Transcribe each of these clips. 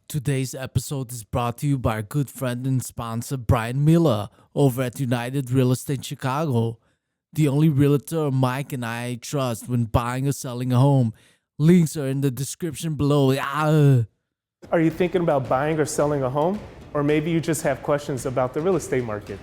Today's episode is brought to you by our good friend and sponsor Brian Miller over at United Real Estate Chicago, the only realtor Mike and I trust when buying or selling a home. Links are in the description below. Are you thinking about buying or selling a home? Or maybe you just have questions about the real estate market.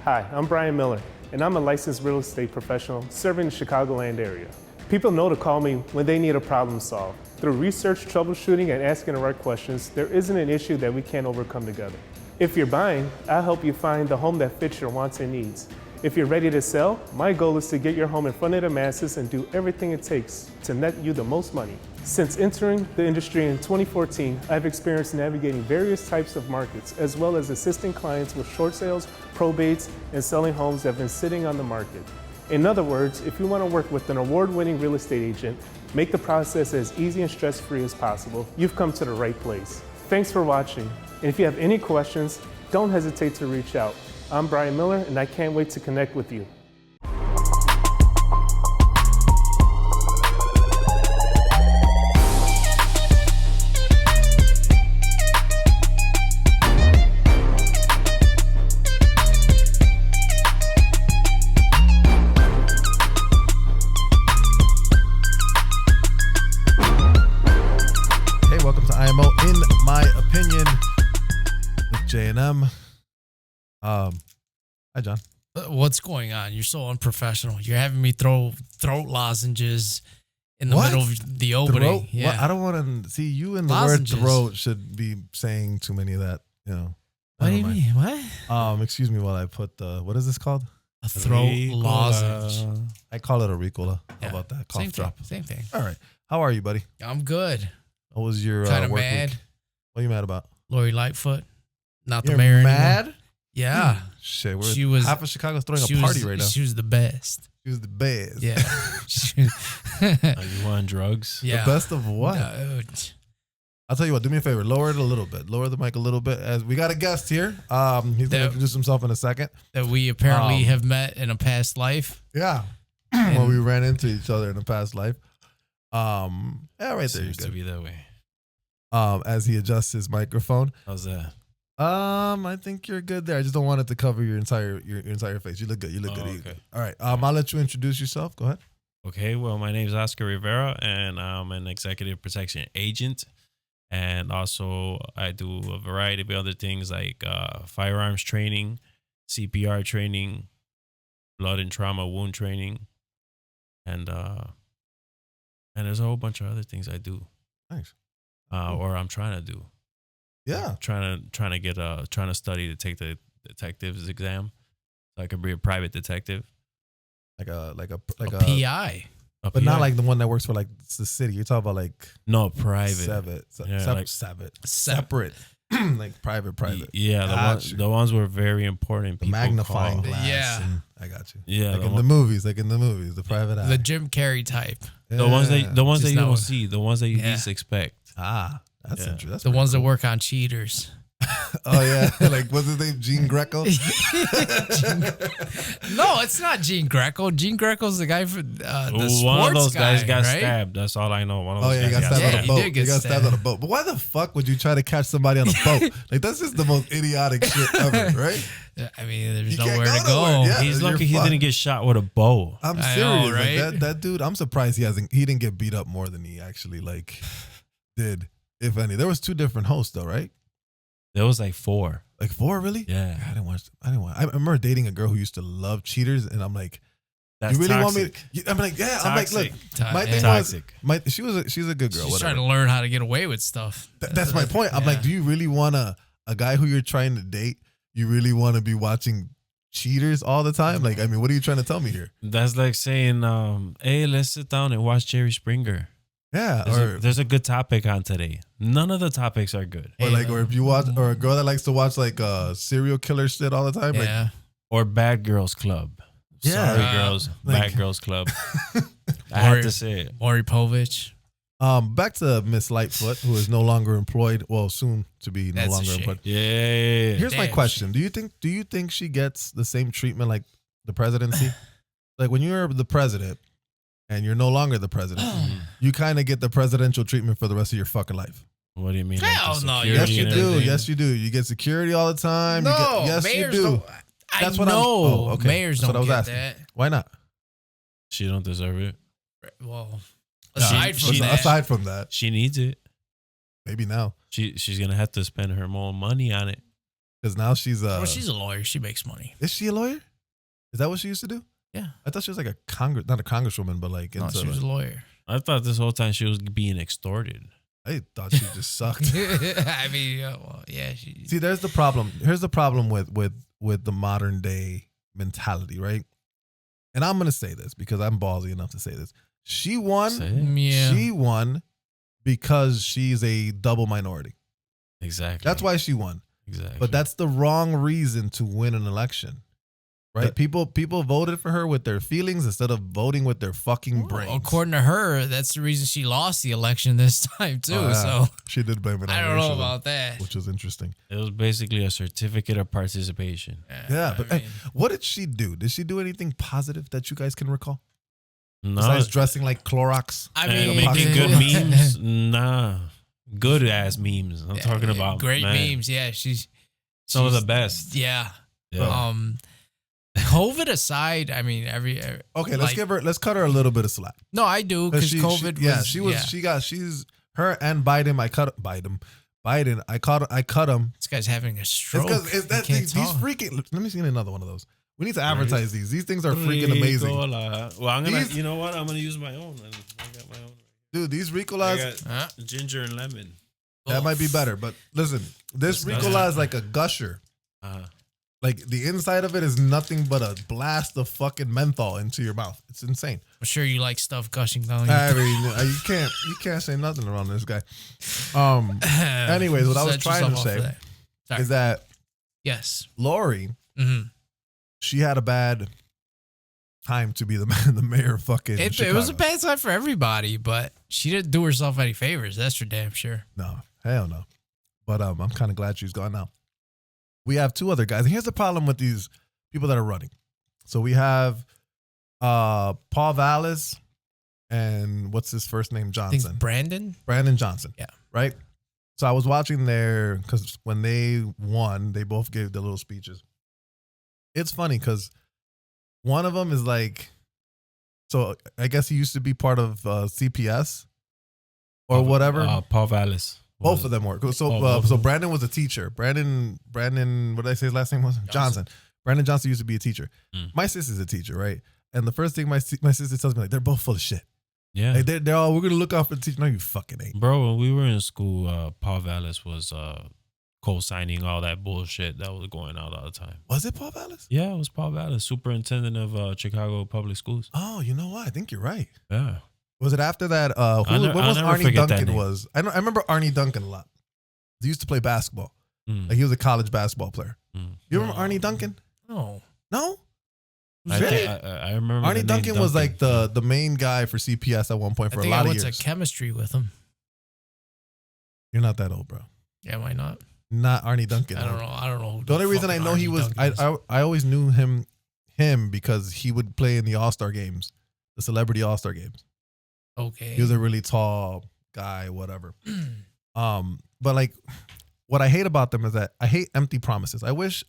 Hi, I'm Brian Miller, and I'm a licensed real estate professional serving the Chicagoland area. People know to call me when they need a problem solved. Through research, troubleshooting, and asking the right questions, there isn't an issue that we can't overcome together. If you're buying, I'll help you find the home that fits your wants and needs. If you're ready to sell, my goal is to get your home in front of the masses and do everything it takes to net you the most money. Since entering the industry in 2014, I've experienced navigating various types of markets, as well as assisting clients with short sales, probates, and selling homes that have been sitting on the market. In other words, if you want to work with an award-winning real estate agent, make the process as easy and stress-free as possible, you've come to the right place. Thanks for watching, and if you have any questions, don't hesitate to reach out. I'm Brian Miller, and I can't wait to connect with you. Hey, welcome to IMO, in my opinion, with J&M. Hi, John. What's going on? You're so unprofessional. You're having me throw throat lozenges in the middle of the opening. Throat? Yeah. What? I don't want to see you in the Lozenges. word throat should be saying too many of that, you know. What do you Never mean? What? mind. Excuse me while I put the, what is this called? A throat lozenge. I call it a Ricola. Yeah. How about that? Cough Same drop. thing. Same thing. All right. How are you, buddy? I'm good. What was your Kind of work mad. week? What are you mad about? Lori Lightfoot, not the You're mayor mad? anymore. Yeah. Shit, She was- half of Chicago's throwing She a party was, right now. She was the best. She was the best. Yeah. You on drugs? Yeah. The best of what? Dude. I'll tell you what, do me a favor. Lower it a little bit. Lower the mic a little bit. As we got a guest here. He's going to introduce himself in a second. That we apparently have met in a past life. Yeah. Well, we ran into each other in a past life. Yeah, right there. Seems to You're be that way. good. As he adjusts his microphone. How's that? I think you're good there. I just don't want it to cover your entire face. You look good. You look good. You look Okay. good. All right. I'll let you introduce yourself. Go ahead. Okay, well, my name is Oscar Rivera, and I'm an executive protection agent. And also, I do a variety of other things like firearms training, CPR training, blood and trauma wound training, and there's a whole bunch of other things I do. Nice. Or I'm trying to do. Yeah. Trying to study to take the detective's exam, so I could be a private detective. Like a PI. but not like the one that works for like the city. You're talking about like no private. Separate. Like private. Yeah, Got you. the ones were very important. The People magnifying call. glass. Yeah. And I got you. Yeah, Like the in the movies, the private eye. The Jim Carrey type. The ones that Just you that don't one. see, the ones that you Yeah. least expect. That's Yeah. interesting. That's The pretty ones that cool. work on cheaters. Oh yeah, like what's his name? Gene Greco. No, it's not Gene Greco. Gene Greco's the guy for the sports One of those guys guy, got right? stabbed. That's all I know. One of Oh those yeah, he got guys stabbed Yeah, on a he boat. did get He got stabbed stabbed. on a boat. But why the fuck would you try to catch somebody on a boat? Like that's just the most idiotic shit ever, right? I mean, there's You can't nowhere to go go. nowhere. Yeah. He's you're lucky he fucked. didn't get shot with a bow. I'm I serious. know, Like, right? that dude, I'm surprised he didn't get beat up more than he actually like did, if any. There was 2 different hosts though, right? There was like 4. Like 4, really? Yeah, I didn't watch. I remember dating a girl who used to love cheaters, and I'm like, that's you really toxic. want me? I'm like, yeah. I'm like, look, my Yeah. thing Toxic. was, she's a good girl. She's whatever. trying to learn how to get away with stuff. That's my point. I'm like, do you really want a guy who you're trying to date? You really want to be watching cheaters all the time? Like, I mean, what are you trying to tell me here? That's like saying, "Hey, let's sit down and watch Jerry Springer." Yeah, There's a good topic on today. None of the topics are good. or if you watch, or a girl that likes to watch like serial killer shit all the time. Like, Yeah. Or Bad Girls Club. Yeah. Sorry, girls. Like- Bad Girls Club. I had to say it. Maury Povich. back to Miss Lightfoot, who is no longer employed. Well, soon to be no That's a longer shame. employed. Yeah. Here's my Damn question: Do you think she gets the same treatment like the presidency? Like when you're the president and you're no longer the president, you kind of get the presidential treatment for the rest of your fucking life. What do you mean? Hell the no, security Yes, you and do. everything? Yes, you do. You get security all the time. No, you get, yes, mayors you do. don't. That's I what I'm. know. Oh, okay. Mayors That's what don't I was get asking. that. Why not? She don't deserve it. Well, Nah, aside from that, aside from that, She needs it. maybe now She's gonna have to spend her more money on it. because now she's well, she's a lawyer. She makes money. Is she a lawyer? Is that what she used to do? Yeah. I thought she was like a not a congresswoman, but like No, into, she was a lawyer. I thought this whole time she was being extorted. I thought she just sucked. I mean, well, yeah. She, See, there's the problem. Here's the problem with the modern day mentality, right? And I'm gonna say this because I'm ballsy enough to say this. She won. Say it. yeah. She won because she's a double minority. Exactly. That's why she won. Exactly. But that's the wrong reason to win an election. Right? People voted for her with their feelings instead of voting with their fucking brains. According to her, that's the reason she lost the election this time too. Oh, yeah. So She did blame it on I don't know racism, about that. which was interesting. It was basically a certificate of participation. Yeah, I but mean, hey, what did she do? Did she do anything positive that you guys can recall? No, Besides dressing like Clorox? I and mean, making good memes. Nah, good ass memes. I'm talking about great man, memes. Yeah, she's Some of the best. Yeah. Yeah. COVID aside, I mean, Okay, like- let's cut her a little bit of slack. No, I do because COVID. She's her and Biden. I cut Biden. I cut him. This guy's having a stroke. It's that He can't these talk. freaking. Let me see another one of those. We need to advertise these. These things are freaking amazing, Ricola. Well, I'm gonna. These- You know what? I'm gonna use my own. I got my own. dude. These I Ricolas got ginger and lemon. that might be better, but listen, this Disgusting. Ricola is like a gusher. Like the inside of it is nothing but a blast of fucking menthol into your mouth. It's insane. I'm sure you like stuff gushing down. I mean, you can't say nothing around this guy. Anyways, what I was Set trying to yourself off say for that. Sorry. is that Yes. Lori, hmm she had a bad time to be the mayor of fucking It Chicago. was a bad time for everybody, but she didn't do herself any favors. That's for damn sure. No, hell no. But I'm kind of glad she's gone now. We have two other guys. And here's the problem with these people that are running. So we have Paul Vallis and what's his first name? I think Johnson. Brandon Johnson. Yeah. Right? So I was watching there because when they won, they both gave their little speeches. It's funny because one of them is like, so I guess he used to be part of CPS or whatever. Paul Vallis. Both of them were. So Brandon was a teacher. Brandon, what did I say his last name was? Johnson. Brandon Johnson used to be a teacher. My sister's a teacher, right? And the first thing my sister tells me, like, they're both full of shit. Yeah. Like they're all, we're gonna look out for the teacher. No, you fucking ain't. Bro, when we were in school, Paul Vallis was co-signing all that bullshit that was going out all the time. Was it Paul Vallis? Yeah, it was Paul Vallis, superintendent of Chicago Public Schools. Oh, you know what? I think you're right. Yeah. Was it after that? What was never Arnie forget that Duncan name. was? I remember Arnie Duncan a lot. He used to play basketball. Like he was a college basketball player. You remember Arnie Duncan? No. No? I remember Arnie Duncan was like the main guy for CPS at one point for I a think lot I of went years. to chemistry with him. You're not that old, bro. Yeah, why not? Not Arnie Duncan. I don't know. I don't know. Who The only reason I know he was, I always knew him because he would play in the All-Star games, the Celebrity All-Star games. Okay. He was a really tall guy, whatever. But like, what I hate about them is that I hate empty promises. I wish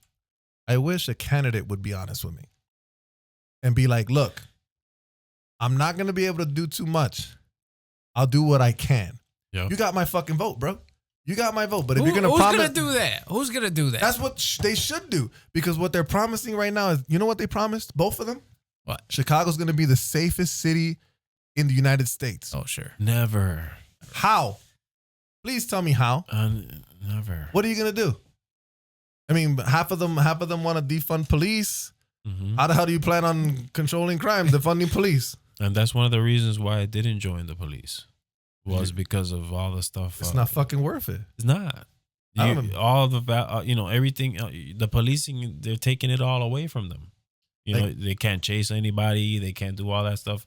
a candidate would be honest with me and be like, look, I'm not going to be able to do too much. I'll do what I can. Yep. You got my fucking vote, bro. You got my vote. But if Who- you're going to who's promise. gonna do that? Who's gonna do that? That's what they should do. Because what they're promising right now is, you know what they promised? Both of them? What? Chicago's going to be the safest city in the United States. Oh, sure. Never. How? Please tell me how. Never. What are you going to do? I mean, half of them want to defund police. Mm-hmm. How the hell do you plan on controlling crime, defunding police? And that's one of the reasons why I didn't join the police. Was because of all the stuff. It's not fucking worth it. It's not. I don't know. All the everything. The policing, they're taking it all away from them. They can't chase anybody. They can't do all that stuff.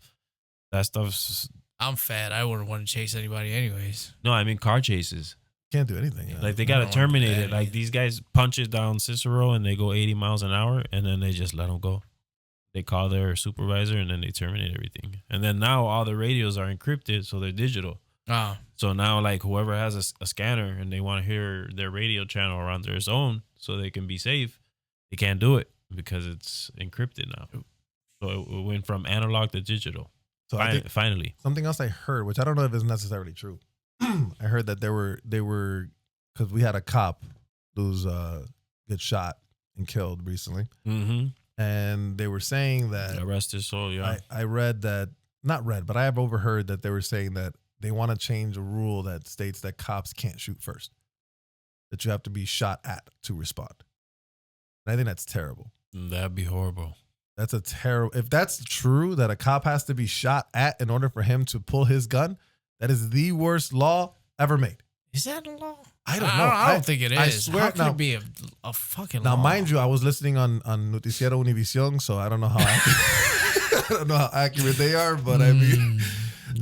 That stuff's. I'm fat. I wouldn't want to chase anybody anyways. No, I mean car chases. Can't do anything. Yeah. Like they I gotta don't terminate want it. that Like either. these guys punch it down Cicero and they go 80 miles an hour and then they just let them go. They call their supervisor and then they terminate everything. And then now all the radios are encrypted, so they're digital. Oh. So now, like, whoever has a scanner and they want to hear their radio channel around their zone so they can be safe, they can't do it because it's encrypted now. So it went from analog to digital. So I think Finally. something else I heard, which I don't know if it's necessarily true. I heard that they were because we had a cop who's get shot and killed recently, and they were saying that Arrested, so yeah. I read that, not read, but I have overheard that they were saying that they want to change a rule that states that cops can't shoot first, that you have to be shot at to respond. And I think that's terrible. That'd be horrible. That's a terrible. If that's true, that a cop has to be shot at in order for him to pull his gun, that is the worst law ever made. Is that a law? I don't know. I don't think it is. I swear. How can it be a fucking law? Now, mind you, I was listening on Noticiero Univision, so I don't know how I don't know how accurate they are, but I mean,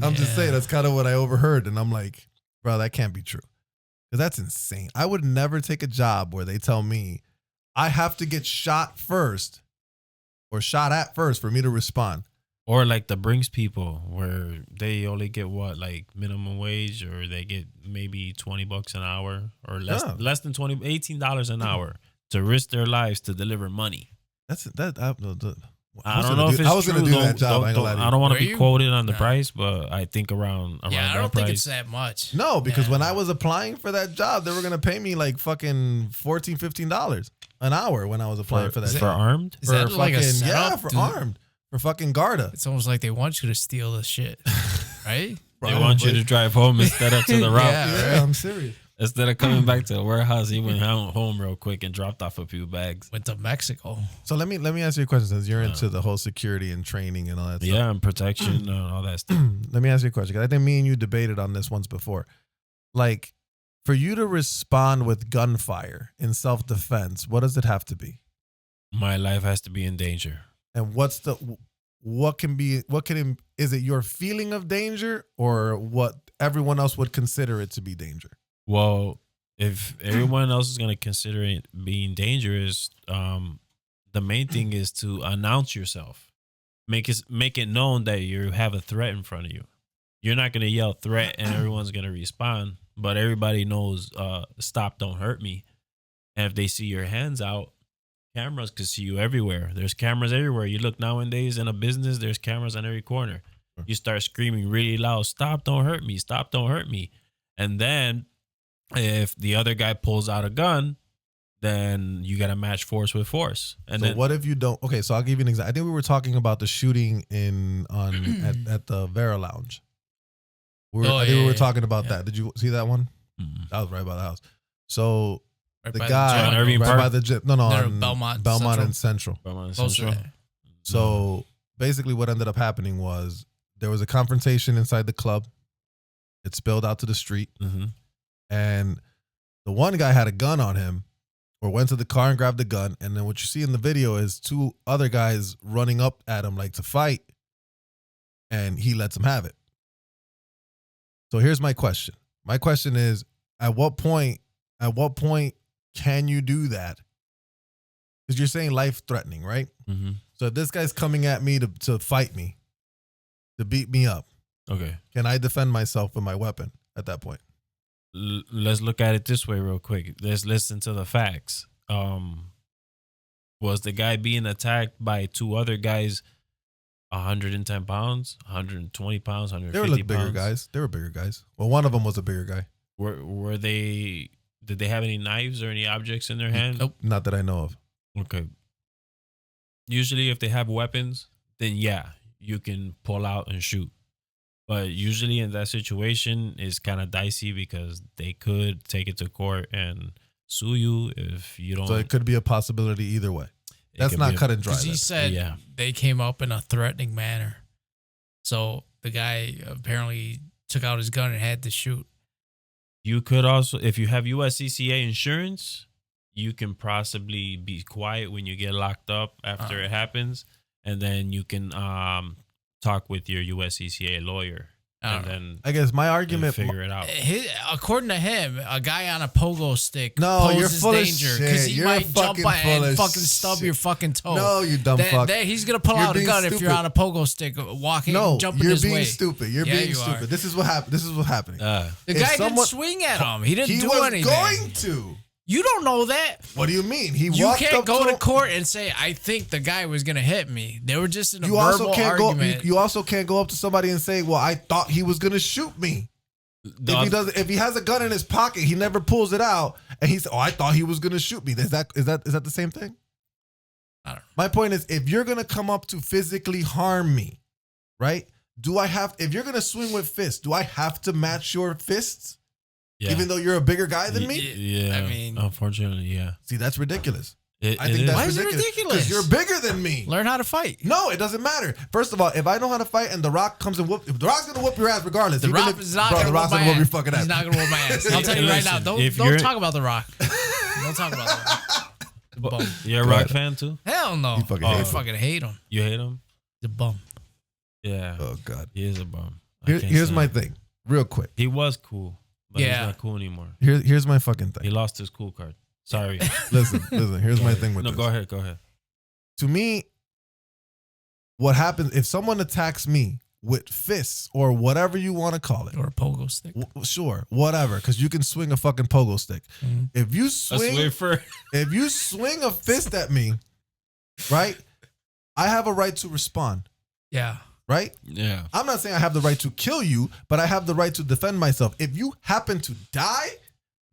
I'm just saying that's kind of what I overheard, and I'm like, bro, that can't be true, because that's insane. I would never take a job where they tell me I have to get shot first or shot at first for me to respond. Or like the Brinks people, where they only get what, like minimum wage, or they get maybe $20 an hour, or less than $18 an hour to risk their lives to deliver money. That's that. I don't know if it's I was true. going to do that job. I don't want to be quoted on the price, but I think around yeah, I that don't price. think it's that much. No, because when I was applying for that job, they were going to pay me like fucking $14, $15 an hour when I was applying for that job. For armed? Is that like a setup? Yeah, for armed. For fucking Garda. It's almost like they want you to steal the shit, right? They want you to drive home instead of to the route. Yeah, I'm serious. Instead of coming back to the warehouse, he went home real quick and dropped off a few bags. Went to Mexico. So let me ask you a question, since you're into the whole security and training and all that stuff. Yeah, and protection and all that stuff. Let me ask you a question, because I think me and you debated on this once before. Like, for you to respond with gunfire in self-defense, what does it have to be? My life has to be in danger. And is it your feeling of danger, or what everyone else would consider it to be danger? Well, if everyone else is going to consider it being dangerous, the main thing is to announce yourself. Make it known that you have a threat in front of you. You're not going to yell threat and everyone's going to respond, but everybody knows stop, don't hurt me. And if they see your hands out, cameras could see you everywhere. There's cameras everywhere. You look nowadays in a business, there's cameras on every corner. You start screaming really loud, stop, don't hurt me, stop, don't hurt me. And then if the other guy pulls out a gun, then you got to match force with force. And so then what if you don't? Okay, so I'll give you an example. I think we were talking about the shooting at the Rivera Lounge. I think we were talking about that. Did you see that one? Mm-hmm. That was right by the house. So Right the by guy the right Park? by the gym. No, on Belmont and Central. Closer. So basically what ended up happening was there was a confrontation inside the club. It spilled out to the street. Mm-hmm. And the one guy had a gun on him, or went to the car and grabbed the gun. And then what you see in the video is two other guys running up at him like to fight. And he lets them have it. So here's my question. My question is, at what point can you do that? Because you're saying life threatening, right? Mm-hmm. So if this guy's coming at me to fight me, to beat me up, Okay. can I defend myself with my weapon at that point? Let's look at it this way real quick. Let's listen to the facts. Was the guy being attacked by two other guys 110 pounds, 120 pounds, 150 They were like bigger pounds? guys. They were bigger guys. Well, one of them was a bigger guy. Were they? Did they have any knives or any objects in their hand? Nope. Not that I know of. Okay. Usually, if they have weapons, then yeah, you can pull out and shoot. But usually in that situation, it's kind of dicey because they could take it to court and sue you if you don't. So it could be a possibility either way. That's not cut and dry. Because he said they came up in a threatening manner. So the guy apparently took out his gun and had to shoot. You could also, if you have USCCA insurance, you can possibly be quiet when you get locked up after it happens. And then you can talk with your USCCA lawyer and then I guess my argument. figure it out. According to him, a guy on a pogo stick No, you're poses full of danger shit. he You're might jump fucking by full and of fucking stub shit. your fucking toe. No, you dumb fuck. He's gonna pull You're out a being gun if you're stupid. on a pogo stick walking, No, jumping you're his being way. stupid. You're Yeah, being you stupid. are. This is what's happening. The If guy someone- didn't swing at him. He didn't He do was anything. going to. You don't know that. What do you mean? He You walked can't up go to to him. court and say, I think the guy was going to hit me. They were just in a You also verbal can't argument. go. You also can't go up to somebody and say, "Well, I thought he was gonna shoot me." If he has a gun in his pocket, he never pulls it out, and he said, "Oh, I thought he was gonna shoot me." Is that the same thing? I don't know. My point is, if you're gonna come up to physically harm me, right? If you're gonna swing with fists, do I have to match your fists? Yeah. Even though you're a bigger guy than me? Yeah. I mean- unfortunately, yeah. See, that's ridiculous. It I think is. that's Why is it ridiculous. ridiculous? Because you're bigger than me. Learn how to fight. No, it doesn't matter. First of all, if I know how to fight and The Rock comes and if The Rock's gonna whoop your ass regardless. The even Rock if- is not bro, going The to Rock's whoop my gonna whoop your ass. fucking ass. He's not going to whoop my ass. I'll tell you right now. Listen, if Don't you're- talk about The Rock. Don't talk about The Rock. The bum. You're a Go Rock ahead. fan too? Hell no. You fucking I hate him. fucking hate him. You hate him? The bum. Yeah. Oh God. He is a bum. I can't Here's stand my him. thing, real quick. He was cool, but Yeah. he's not cool anymore. Here's my fucking He thing. lost his cool card. Sorry. Listen. Here's my thing with No, this. go ahead. Go ahead. To me, what happens if someone attacks me with fists or whatever you want to call it? Or a pogo stick. Sure, whatever, because you can swing a fucking pogo stick. Mhm. If you A swing, Swiffer. if you swing a fist at me, right, I have a right to respond, Yeah. right? Yeah. I'm not saying I have the right to kill you, but I have the right to defend myself. If you happen to die,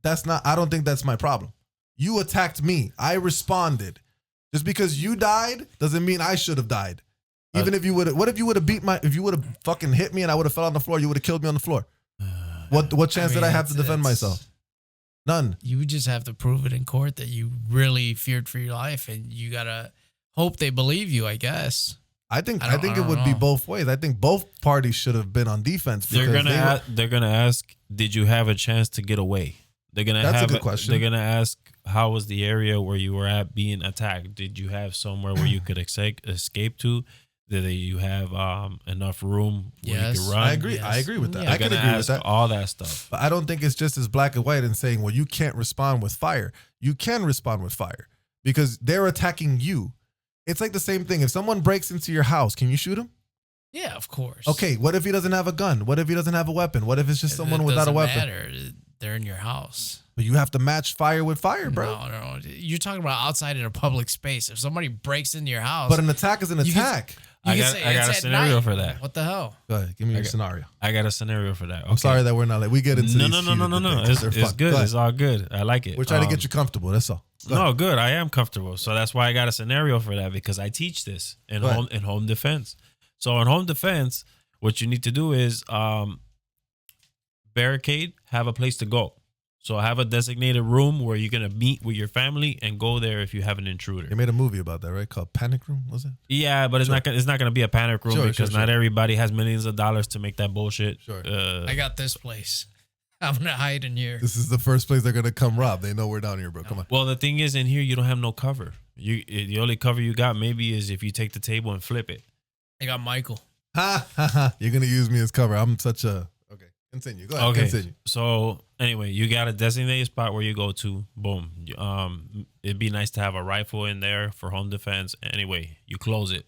I don't think that's my problem. You attacked me. I responded. Just because you died doesn't mean I should have died. Even if you would have, what if you would have if you would have fucking hit me and I would have fell on the floor, you would have killed me on the floor. What chance did I have to defend myself? None. You would just have to prove it in court that you really feared for your life, and you gotta hope they believe you, I guess. I think I it don't would be know. both ways. I think both parties should have been on defense. They're because gonna ask, did you have a chance to get away? They're gonna That's a have good question. They're gonna ask, how was the area where you were at being attacked? Did you have somewhere where you could escape to? Did you have enough room where Yes. you could run? I agree. Yes. I agree with that. Yeah. I They're can gonna agree with ask that. all that stuff. But I don't think it's just as black and white and saying, well, you can't respond with fire. You can respond with fire because they're attacking you. It's like the same thing. If someone breaks into your house, can you shoot him? Yeah, of course. Okay, what if he doesn't have a gun? What if he doesn't have a weapon? What if it's just someone It without a doesn't weapon? matter. They're in your house. But you have to match fire with fire, bro. No. You're talking about outside in a public space. If somebody breaks into your house, But an attack is an You can- attack. you I can got- say I got it's a at scenario night. for that. What the hell? Go ahead, give me your scenario. I got a scenario for that. I'm sorry that we're not we get into No. these heated debates. It's They're it's fun. good. Go ahead. It's all good. I like it. We're trying to get you comfortable. That's all. Go ahead. No, good. I am comfortable. So that's why I got a scenario for that, because I teach this in Go ahead. home defense. So in home defense, what you need to do is barricade, have a place to go. So have a designated room where you're gonna meet with your family and go there if you have an intruder. They made a movie about that, right? Called Panic Room, was it? Yeah, but it's Sure. not gonna be a panic room Sure, because sure. not everybody has millions of dollars to make that bullshit. Sure. I got this place. I'm gonna hide in here. This is the first place they're gonna come rob. They know we're down here, bro. Come on. Well, the thing is, in here you don't have no cover. The only cover you got maybe is if you take the table and flip it. I got Michael. Ha ha ha. You're gonna use me as cover. I'm such a okay. Continue. Go ahead. Okay. Continue. So anyway, you got a designated spot where you go to. Boom. It'd be nice to have a rifle in there for home defense. Anyway, you close it.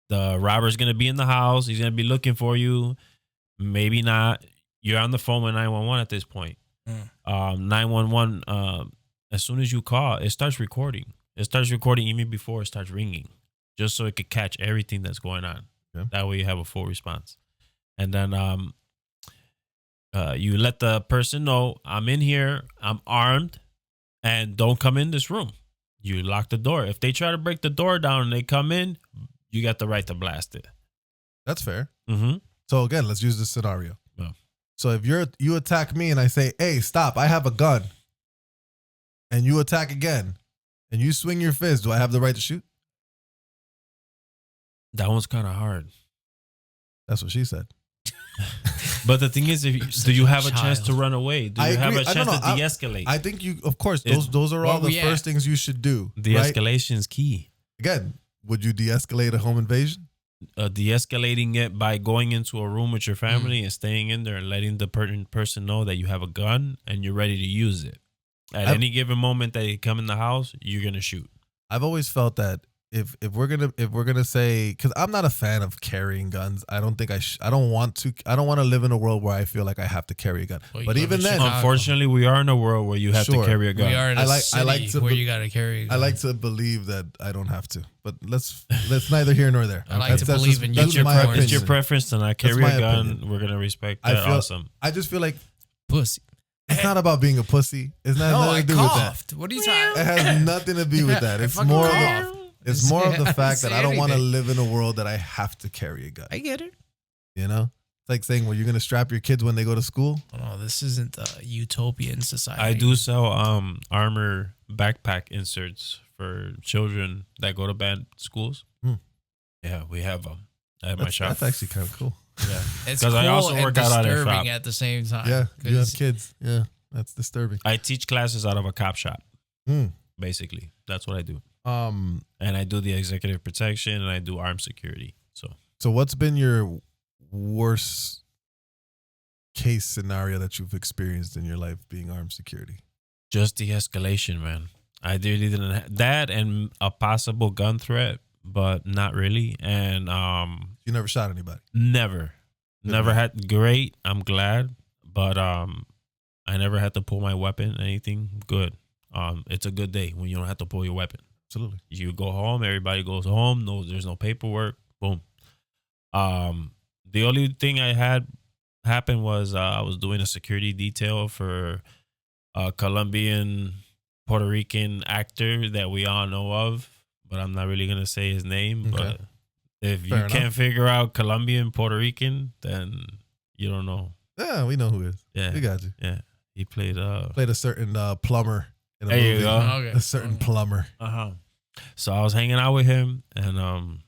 The robber's gonna be in the house. He's gonna be looking for you. Maybe not. You're on the phone with 911 at this point. 911. As soon as you call, it starts recording. It starts recording even before it starts ringing, just so it could catch everything that's going on. Okay. That way you have a full response. And then you let the person know, I'm in here, I'm armed, and don't come in this room. You lock the door. If they try to break the door down and they come in, you got the right to blast it. That's fair. Mm-hmm. So again, let's use this scenario. Yeah. So if you attack me and I say, "Hey, stop! I have a gun," and you attack again, and you swing your fist, do I have the right to shoot? That one's kind of hard. That's what she said. But the thing is, do you have a chance to child. run away? Do I you have agree. a chance to I- de-escalate? I think you, of course, those are all Well, the yeah. first things you should do. Right? De-escalation is key. Again, would you de-escalate a home invasion? de-escalating it by going into a room with your family and staying in there and letting the person know that you have a gun and you're ready to use it. At any given moment that you come in the house, you're gonna shoot. I've always felt that if we're gonna say, because I'm not a fan of carrying guns. I don't think I don't want to live in a world where I feel like I have to carry a gun. Well, but you even live in then, Chicago. unfortunately, Unfortunately, we are in a world where you have Sure. to carry a gun. We are in a I like city to where be- you gotta carry. A I gun. like to believe that I don't have to. But let's neither here nor there. I like to believe in that's you. my Unicorns. It's your opinion. preference to not That's carry my a gun. opinion. We're gonna respect I that. feel- Awesome. I just feel like pussy. it's not about being a pussy. It's not No, nothing I to do with that. coughed. What are you talking? It has nothing to do with that. I It's fucking more of coughed. it's more of the I fact that say I don't want to anything. live in a world that I have to carry a gun. I get it. You know, it's like saying, "Well, you're gonna strap your kids when they go to school." Oh, this isn't a utopian society. I do sell armor backpack inserts for children that go to bad schools. Hmm. Yeah, we have them at my shop. That's actually kind of cool. Yeah, It's 'Cause cool I also and work out at a disturbing shop. at the same time. Yeah, you have 'cause kids. Yeah, that's disturbing. I teach classes out of a cop shop. Hmm. Basically, that's what I do. Um. And I do the executive protection and I do armed security. So, what's been your worst case scenario that you've experienced in your life being armed security? Just de-escalation, man. I really didn't that and a possible gun threat, but not really. And You never shot anybody. never man. had. Great, I'm glad, but I never had to pull my weapon. Anything good. It's a good day when you don't have to pull your weapon. Absolutely. You go home, everybody goes home. No, there's no paperwork. Boom. The only thing I had happen was I was doing a security detail for a Colombian Puerto Rican actor that we all know of, but I'm not really gonna say his name. Okay. But if Fair you enough. can't figure out Colombian Puerto Rican, then you don't know. Yeah, we know who it is. Yeah, We got you. yeah. He played Played a certain plumber in a There you movie. go. Okay. A certain plumber. So I was hanging out with him, and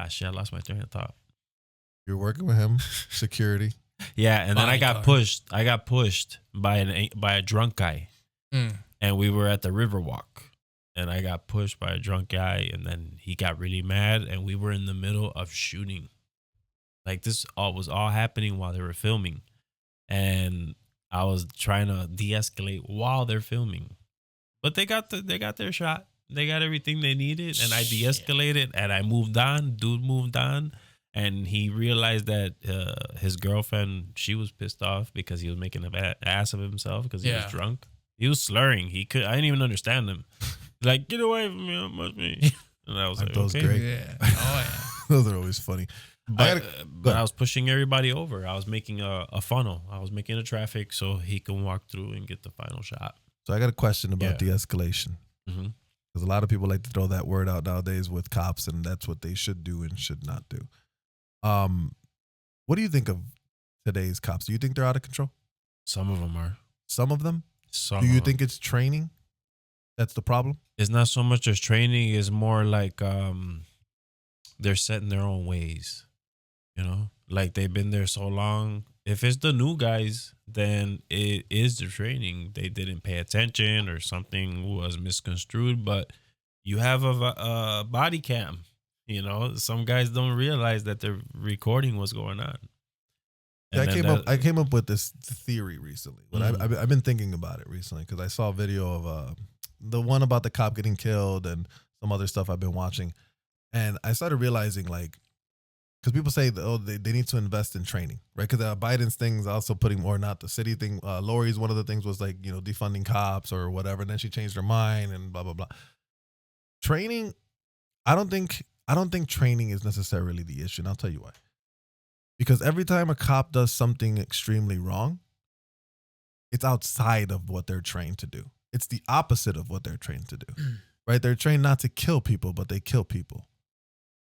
shit, I lost my train of thought. You're working with him, security. Yeah, and then I got Bodyguard. pushed. I got pushed by a drunk guy, Mm. and we were at the Riverwalk, and I got pushed by a drunk guy, and then he got really mad, and we were in the middle of shooting. Like this all was all happening while they were filming, and I was trying to de-escalate while they're filming, but they got their shot. They got everything they needed, and I de-escalated, and I moved on. Dude moved on. And he realized that his girlfriend, she was pissed off because he was making an ass of himself because he was Yeah. drunk. He was slurring. I didn't even understand him. Like, get away from me, that must be. And I was like, Those okay. great. Yeah. Oh yeah. Those are always funny. But I was pushing everybody over. I was making a funnel. I was making a traffic so he can walk through and get the final shot. So I got a question about Yeah. de-escalation. Mhm. Because a lot of people like to throw that word out nowadays with cops, and that's what they should do and should not do. What do you think of today's cops? Do you think they're out of control? Some of them are. Some of them? Some Do you of 'em. think it's training that's the problem? It's not so much as training, it's more like they're set in their own ways. You know? Like they've been there so long. If it's the new guys, then it is the training. They didn't pay attention or something was misconstrued, but you have a body cam. You know, some guys don't realize that they're recording what's going on. Yeah, And then I came up with this theory recently. But Mhm. I've been thinking about it recently because I saw a video of the one about the cop getting killed and some other stuff I've been watching, and I started realizing like, because people say that, they need to invest in training, right? Because Biden's thing's also putting more, not the city thing. Lori's one of the things was like, you know, defunding cops or whatever, and then she changed her mind and blah blah blah. Training, I don't think training is necessarily the issue, and I'll tell you why. Because every time a cop does something extremely wrong, it's outside of what they're trained to do. It's the opposite of what they're trained to do, right? They're trained not to kill people, but they kill people.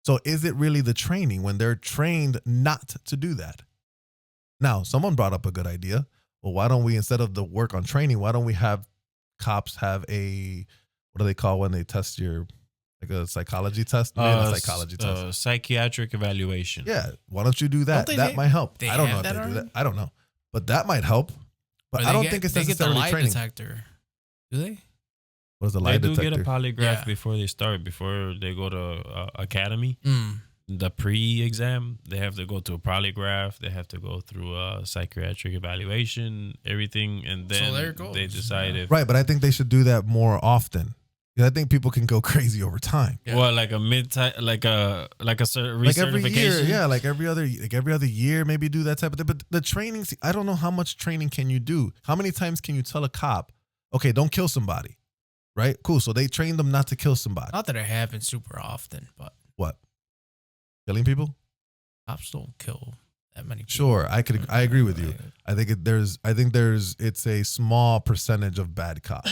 So is it really the training when they're trained not to do that? Now, someone brought up a good idea. Well, why don't we, instead of the work on training, why don't we have cops have a, what do they call when they test your, like a psychology test? Maybe not a psychology test. Psychiatric evaluation. Yeah, why don't you do that? Don't they- That might help. they I don't know if have they that do that. already? I don't know, but that might help. But Or I they don't get- think it's they get the necessarily lie training. detector. Do they? What is the They lie do detector? get a polygraph Yeah. before they start, before they go to academy. Mm. the pre-exam, they have to go to a polygraph. They have to go through a psychiatric evaluation, everything, and then there it goes. they decide if Right, but I think they should do that more often. Yeah, I think people can go crazy over time. Yeah. well, like a like a Like every year, recertification. like every other year, maybe do that type of thing. But the training, I don't know how much training can you do. How many times can you tell a cop, okay, don't kill somebody, right? Cool. So they train them not to kill somebody. Not that it happens super often, but What? Killing people? cops don't kill that many people. Sure, I agree with you. I think it's a small percentage of bad cops.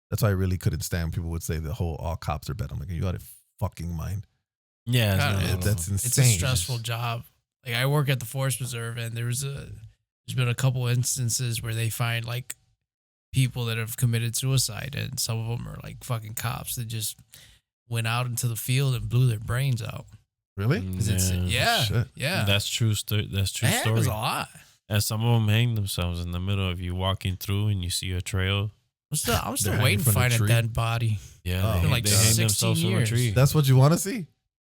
That's why I really couldn't stand people would say the whole all cops are bad. I'm like, you out of fucking mind. Yeah, I don't it's know. not- That's It's insane. a stressful job. Like I work at the Forest Reserve, and there's been a couple instances where they find like people that have committed suicide, and some of them are like fucking cops that just went out into the field and blew their brains out. Really? 'Cause it's, yeah, Shit. yeah. That's true. That's true That happens story. a lot. And some of them hang themselves in the middle of you walking through, and you see a trail. I'm still They're hanging waiting to from a find a tree. dead body. Yeah, Oh, they, like they hang 16 themselves from a years. tree. That's what you want to see?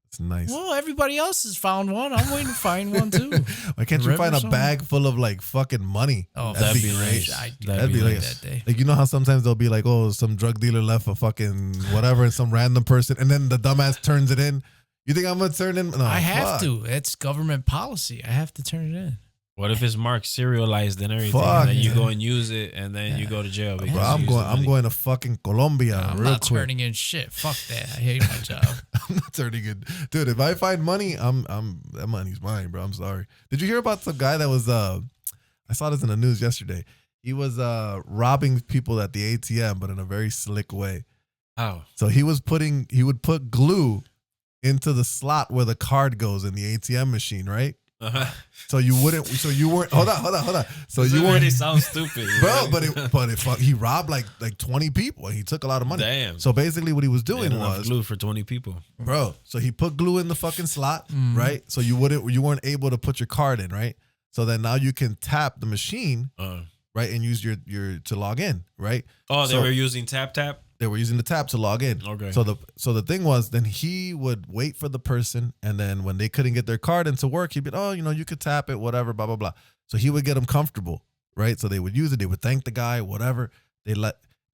It's nice. Well, everybody else has found one. I'm waiting to find one too. Why can't you River find a somewhere? bag full of like fucking money? Oh, That'd be great. nice. I That'd be like nice. that day. Like, you know how sometimes they'll be like, oh, some drug dealer left a fucking whatever and some random person, and then the dumbass turns it in. You think I'm gonna turn in? No, I have fuck. to. It's government policy. I have to turn it in. What if it's marked serialized and everything, Fuck, and then you yeah. go and use it, and then you go to jail? Because Bro, you used the I'm money? going to fucking Colombia I'm real not quick. turning in shit. Fuck that. I hate my job. I'm not turning it, dude. If I find money, that money's mine, bro. I'm sorry. Did you hear about some guy that was? I saw this in the news yesterday. He was robbing people at the ATM, but in a very slick way. How? So he would put glue into the slot where the card goes in the ATM machine, right? So you weren't. Hold on. So This you already weren't, sounds stupid, bro. He robbed like 20 people. And he took a lot of money. Damn. So basically, what he was They doing had enough was, glue for 20 people. bro. So he put glue in the fucking slot, right? So you weren't able to put your card in, right? So then now you can tap the machine, right, and use your to log in, right? Oh, they So- were using tap. They were using the tap to log in. Okay. So the thing was, then he would wait for the person, and then when they couldn't get their card into work, he'd be, oh, you could tap it, whatever, blah blah blah. So he would get them comfortable, right? So they would use it. They would thank the guy, whatever.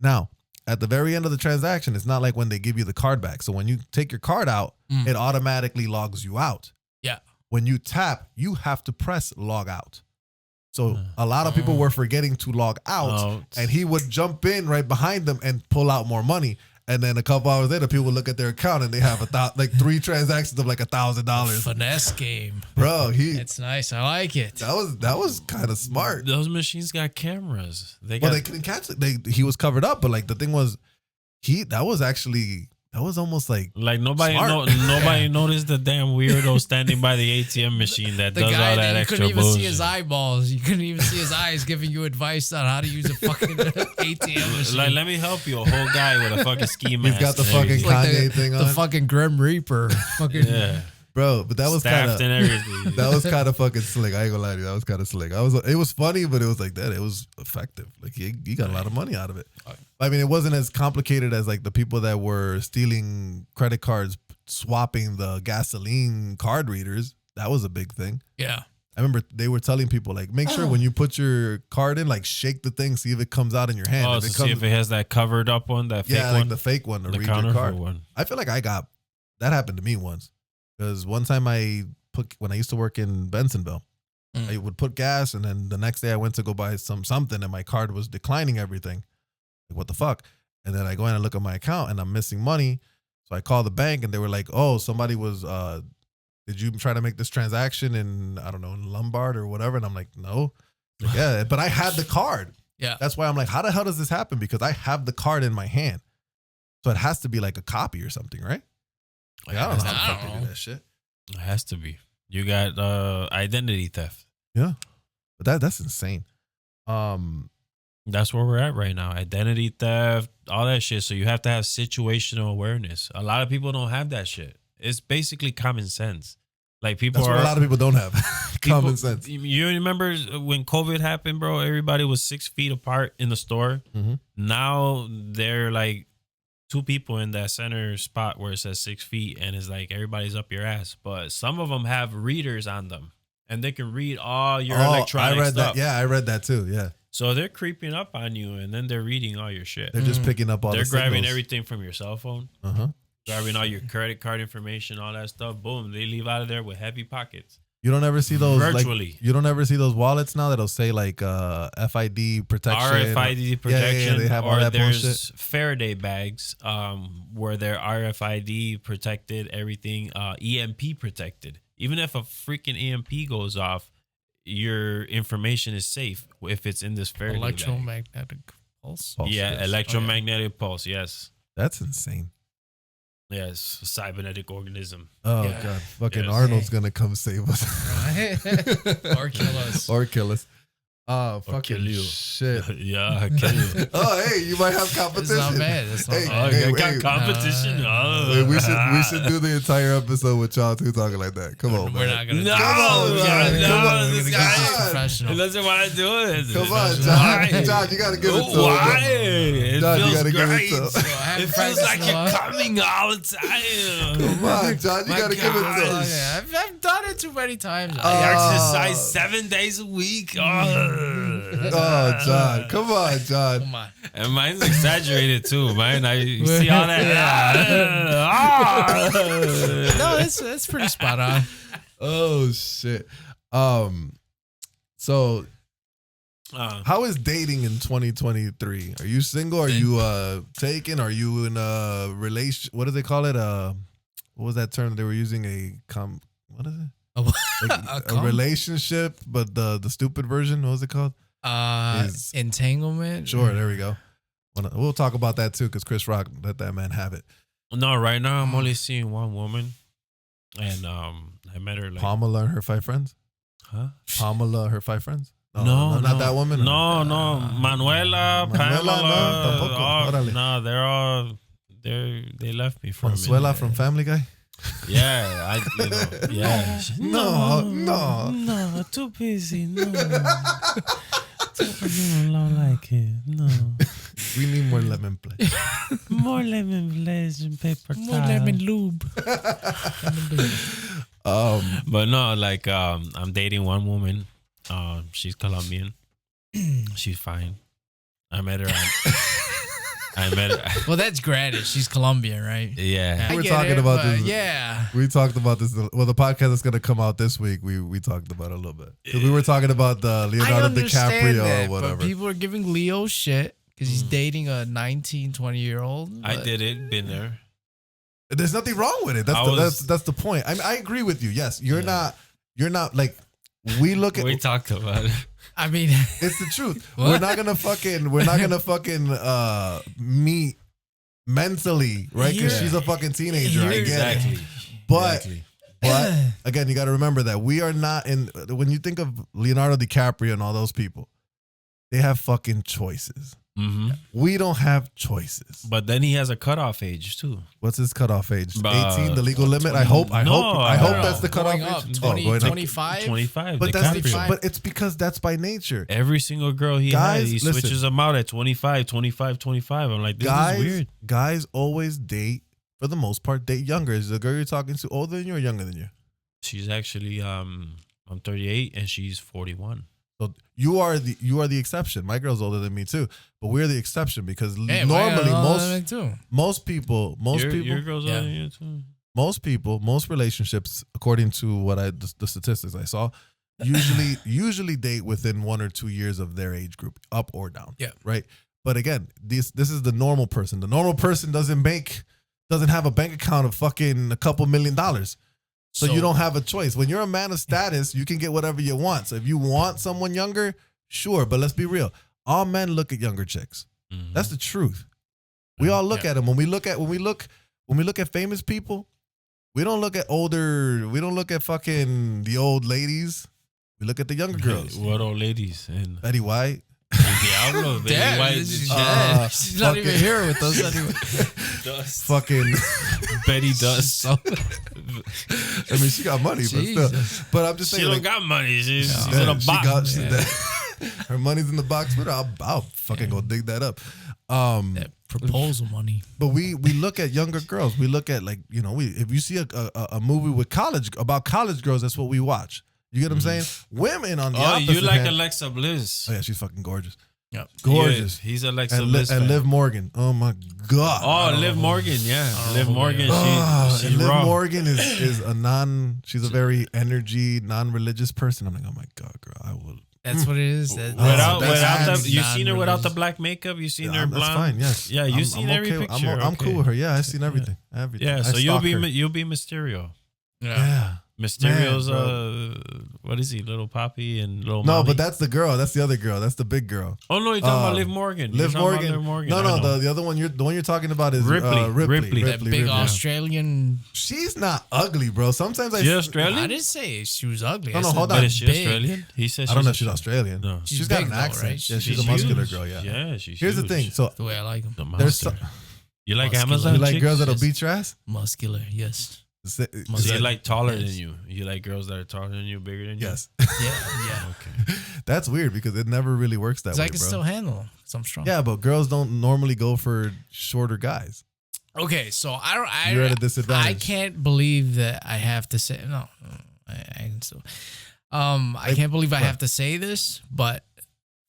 Now at the very end of the transaction, it's not like when they give you the card back. So when you take your card out, it automatically logs you out. Yeah. When you tap, you have to press log out. So a lot of people were forgetting to log out, and he would jump in right behind them and pull out more money. And then a couple hours later, people would look at their account and they have like 3 transactions of like $1,000. Finesse game. Bro, It's nice. I like it. that was kind of smart. Those machines got cameras. They Well, got they couldn't catch it. He was covered up, but like the thing was, that was almost like nobody smart. nobody noticed the damn weirdo standing by the ATM machine that The does guy all that that you extra couldn't even bullshit. see his eyeballs. You couldn't even see his eyes giving you advice on how to use a fucking ATM machine. Like, let me help you. A whole guy with a fucking ski mask. He's got the and fucking everything. Like Kanye thing the on. fucking Grim Reaper. Fucking Yeah. Bro, but that was kind Staffed of and everything. that was kind of fucking slick. I ain't gonna lie to you. That was kind of slick. It was funny, but it was like that. It was effective. Like he got a lot of money out of it. I mean, it wasn't as complicated as like the people that were stealing credit cards, swapping the gasoline card readers. That was a big thing. Yeah. I remember they were telling people like, make sure when you put your card in, like shake the thing, see if it comes out in your hand. Oh, to see if it has that covered up one, that fake yeah, one, like the fake one to the read your counterfeit card. one. I feel like that happened to me once. Because one time when I used to work in Bensonville, I would put gas, and then the next day I went to go buy something, and my card was declining everything. Like, what the fuck? And then I go in and look at my account, and I'm missing money. So I call the bank, and they were like, oh, somebody was, did you try to make this transaction in, I don't know, in Lombard or whatever? And I'm like, no. Like, yeah, but I had the card. Yeah. That's why I'm like, how the hell does this happen? Because I have the card in my hand. So it has to be like a copy or something, right? Like, I don't know how the fuck they do that shit. It has to be. You got identity theft. Yeah. But that's insane. That's where we're at right now. Identity theft, all that shit. So you have to have situational awareness. A lot of people don't have that shit. It's basically common sense. Like people That's what a lot of people don't have. Common sense. You remember when COVID happened, bro? Everybody was 6 feet apart in the store. Mm-hmm. Now they're like two people in that center spot where it says 6 feet, and it's like everybody's up your ass. But some of them have readers on them, and they can read all your electronic I read stuff. that. Yeah, I read that too. Yeah. So they're creeping up on you, and then they're reading all your shit. They're just picking up all They're the grabbing signals. everything from your cell phone, grabbing all your credit card information, all that stuff. Boom, they leave out of there with heavy pockets. You don't ever see those Virtually. Like, you don't ever see those wallets now that'll say like FID protection, RFID protection, Yeah, they have all or that there's bullshit. Faraday bags where they're RFID protected, everything EMP protected. Even if a freaking EMP goes off, your information is safe if it's in this Faraday bag. Electromagnetic pulse. Yeah, yes. electromagnetic pulse. Yes, That's insane. yes, cybernetic organism. Oh Yeah. god, fucking Yes. Arnold's gonna come save us Or kill us. or kill us. Oh, Or fucking kill you. shit. Yeah, I can you. Oh, hey, you might have It's competition. not bad. It's not Hey, bad. hey, I got wait. competition. Wait, we should do the entire episode with y'all two talking like that. Come on, We're man. not gonna. No, do it. no, We're this gonna guy- get this professional. He doesn't want to do it. Come on, John. Why? John, you gotta give it to him. Why? It John, you feels gotta give it great. to him. So I haven't It feels practiced like in a you're while. coming all the time. Come on, John, you My gotta give it to God. him. Yeah, I've done it too many times. I exercise 7 days a week. Oh, John. Come on, John. Come on. And mine's exaggerated too, man. You see all that? No, that's pretty spot on. Oh shit. So how is dating in 2023? Are you single? Are you taken? Are you in a relation? What do they call it? What was that term they were using? What is it? Like a relationship, but the stupid version. What was it called? Entanglement. Sure, there we go. We'll talk about that too, because Chris Rock let that man have it. No, right now I'm only seeing one woman, and I met her like Pamela and her 5 friends. huh? Pamela, her 5 friends. No, not that woman. No, Manuela, Pamela. no, tampoco. Órale. No, they're all they left me for a Consuela minute. from Family Guy. Yeah, yeah. No. Too busy. No, I don't like it. No, We need more lemon play. more lemon glaze and paper towel. More lemon lube. But no, like I'm dating one woman. She's Colombian. She's fine. I met her. Well, that's granted. She's Colombian, right? Yeah. I We're get talking it, about but this. Yeah. We talked about this. Well, the podcast that's going to come out this week, we talked about it a little bit. Because we were talking about the I Leonardo understand DiCaprio that, or whatever. but people are giving Leo shit because he's dating a 19, 20-year-old. I did it. Been there. There's nothing wrong with it. That's the point. I mean, I agree with you. Yes, you're not like we look at. We talked about it. I mean, It's the truth. We're not gonna fucking meet mentally, right? Because Yeah. she's a fucking teenager. I get Exactly. it. But Exactly. but again, you got to remember that we are not in. When you think of Leonardo DiCaprio and all those people, they have fucking choices. Mm-hmm. We don't have choices. But then he has a cutoff age too. What's his cutoff age? But 18, the legal limit. I hope No, that's the cutoff going up, age. 20, going up. 25. 25. But that's DiCaprio. but it's because that's by nature. Every single girl he Guys, has, he listen. switches them out at 25, 25, 25. I'm like, this is weird. Guys always date, for the most part, date younger. Is the girl you're talking to older than you or younger than you? She's actually I'm 38 and she's 41. So you are the exception. My girl's older than me too, but we're the exception because Hey, normally too. most people, Your girl's Yeah. older than you too. most relationships, according to the statistics I saw, usually date within 1 or 2 years of their age group, up or down. Yeah. Right. But again, this is the normal person. The normal person doesn't have a bank account of fucking a couple $1 million. So you don't have a choice. When you're a man of status, you can get whatever you want. So if you want someone younger, sure. But let's be real. All men look at younger chicks. Mhm. That's the truth. We all look at them. When we look at famous people, we don't look at older. We don't look at fucking the old ladies. We look at the younger girls. What old ladies and Betty White. Diablo, Betty Damn, White, she's Uh, she's not even fucking- here with us anyway. Dust, Fucking. Betty Dust. I mean, she got money, but still. Jesus. But I'm just She saying. don't like, got money. She's yeah, in a she box. got- her money's in the box, but I'll fucking go dig that up. Proposal money. But we look at younger girls. We look at if you see a movie with about college girls, that's what we watch. You get what I'm saying? Women on the opposite you like hand, Alexa Bliss. Oh yeah, she's fucking gorgeous. Yep. Gorgeous. He's Alexa And, Bliss. and fan. Liv Morgan. Oh my God. Oh, Liv Morgan, yeah. Liv Morgan, she's and Liv raw. Morgan is she's a very non-religious person. I'm like, oh my God, girl, I will. That's what it is. You seen her without the black makeup? You seen her blonde? That's fine. Yes. Yeah, you've seen every okay. picture. I'm cool with her. Yeah, I've seen everything. Everything. Yeah, so you'll be Mysterio. Yeah. Mysterio's Man, what is he? Little Poppy and Little No, Molly? but that's the girl. That's the other girl. That's the big girl. Oh no, you're talking about Liv Morgan. Liv Morgan. No, the other one. The one you're talking about is Ripley. Ripley. That big Australian. She's not ugly, bro. Sometimes She Australian? I didn't say she was ugly. No, I no, said hold on. But is she big. Australian? He says I don't know if she's Australian. No. She's got big an though, accent. right? Yeah, she's a muscular huge. girl. Yeah. Yeah, she's Here's the huge. thing. So The way I like him. The there's monster. You like Muscular. Amazon you like chicks? girls that'll Yes. beat your ass. Muscular, yes. Is So you that- like taller than Yes. you. You like girls that are taller than you, bigger than you? Yes. Yeah. Okay. That's weird because it never really works that 'Cause way, I can bro. still handle them because I'm strong. Yeah, but girls don't normally go for shorter guys. Okay, so You're at a I disadvantage. can't believe that I have to say no. I can still. I can't believe I have to say this, but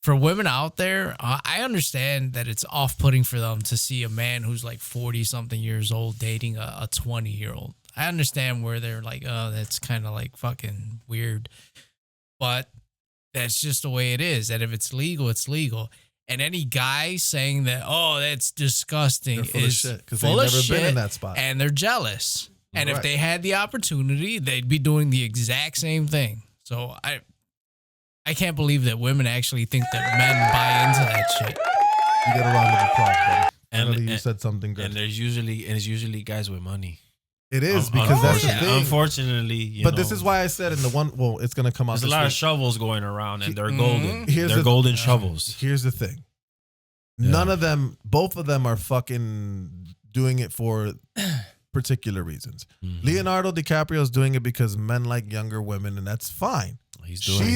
for women out there, I understand that it's off-putting for them to see a man who's like 40-something years old dating a 20-year-old. I understand where they're like, oh, that's kind of like fucking weird, but that's just the way it is. And if it's legal, it's legal. And any guy saying that, oh, that's disgusting, They're full of is shit because full they've of never shit, been in that spot. and they're jealous. And if Right. they had the opportunity, they'd be doing the exact same thing. So I can't believe that women actually think that men buy into that shit. You get a round of applause, buddy. And- Finally, you and- said something good. And it's usually guys with money. It is because that's the thing. Unfortunately, But this is why I said in the one. Well, it's gonna come out. there's a this lot of week. shovels going around, and they're Mhm. golden. Here's They're the- golden shovels. Here's the thing. Yeah. None of them, both of them are fucking doing it for particular reasons. Mhm. Leonardo DiCaprio is doing it because men like younger women, and that's fine. He's doing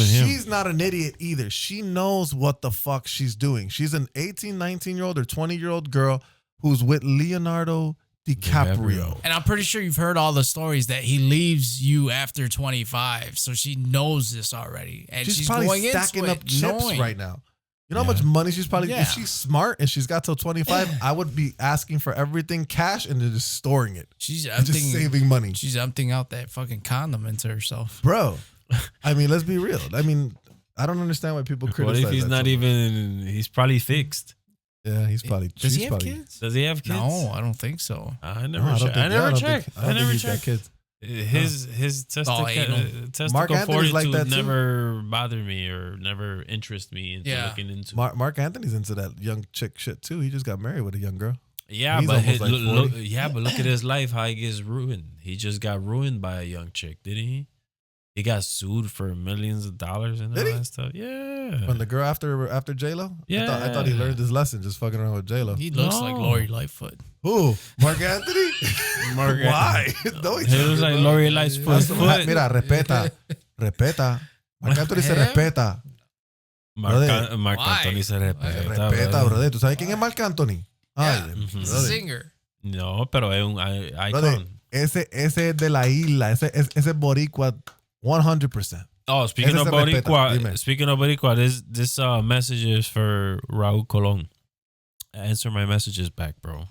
him. She's not an idiot either. She knows what the fuck she's doing. She's an 18, 19-year-old or 20-year-old girl who's with Leonardo DiCaprio. And I'm pretty sure you've heard all the stories that he leaves you after 25. So she knows this already. And she's probably going stacking into up it chips knowing. right now. You know how Yeah. much money she's probably. Yeah. If she's smart and she's got till 25, I would be asking for everything cash and then just storing it. She's And just saving money, She's emptying out that fucking condom into herself. bro. I mean, let's be real. I mean, I don't understand why people criticize. What if he's that not so much. even? He's probably fixed. Yeah, he's probably. Does he she's have probably, kids? Does he have kids? No, I don't think so. I No, never. I don't checked. think- I yeah, never don't checked. think- I don't never think he's got checked. kids. His testicle anal. Mark Anthony's like fortitude that too. never bothered me or never interested me into Yeah. looking into. Mark Anthony's into that young chick shit too. He just got married with a young girl. Yeah, He's but almost like 40. look at his life. How he gets ruined. He just got ruined by a young chick, didn't he? He got sued for millions of dollars and all Did he? that stuff. Yeah. When the girl after J-Lo? Yeah. I thought he learned his lesson just fucking around with J-Lo. He looks like No. Lori Lightfoot. Who? Mark Anthony? Mark Why? No, He looks like Lori Lightfoot. Mira, respeta. Respeta. Mark Anthony se respeta. Brother. Mark Why? Anthony se respeta. Respeta, brother. ¿Tú sabes quién es Mark Anthony? Ay, Yeah. Mhm. He's a brother. singer. No, pero es un Brother, icon. ese es de la isla. Ese es boricua 100%. Oh, speaking Ese of se respeta. Boricua, Dime. this message is for Raul Colon. Answer my messages back, bro.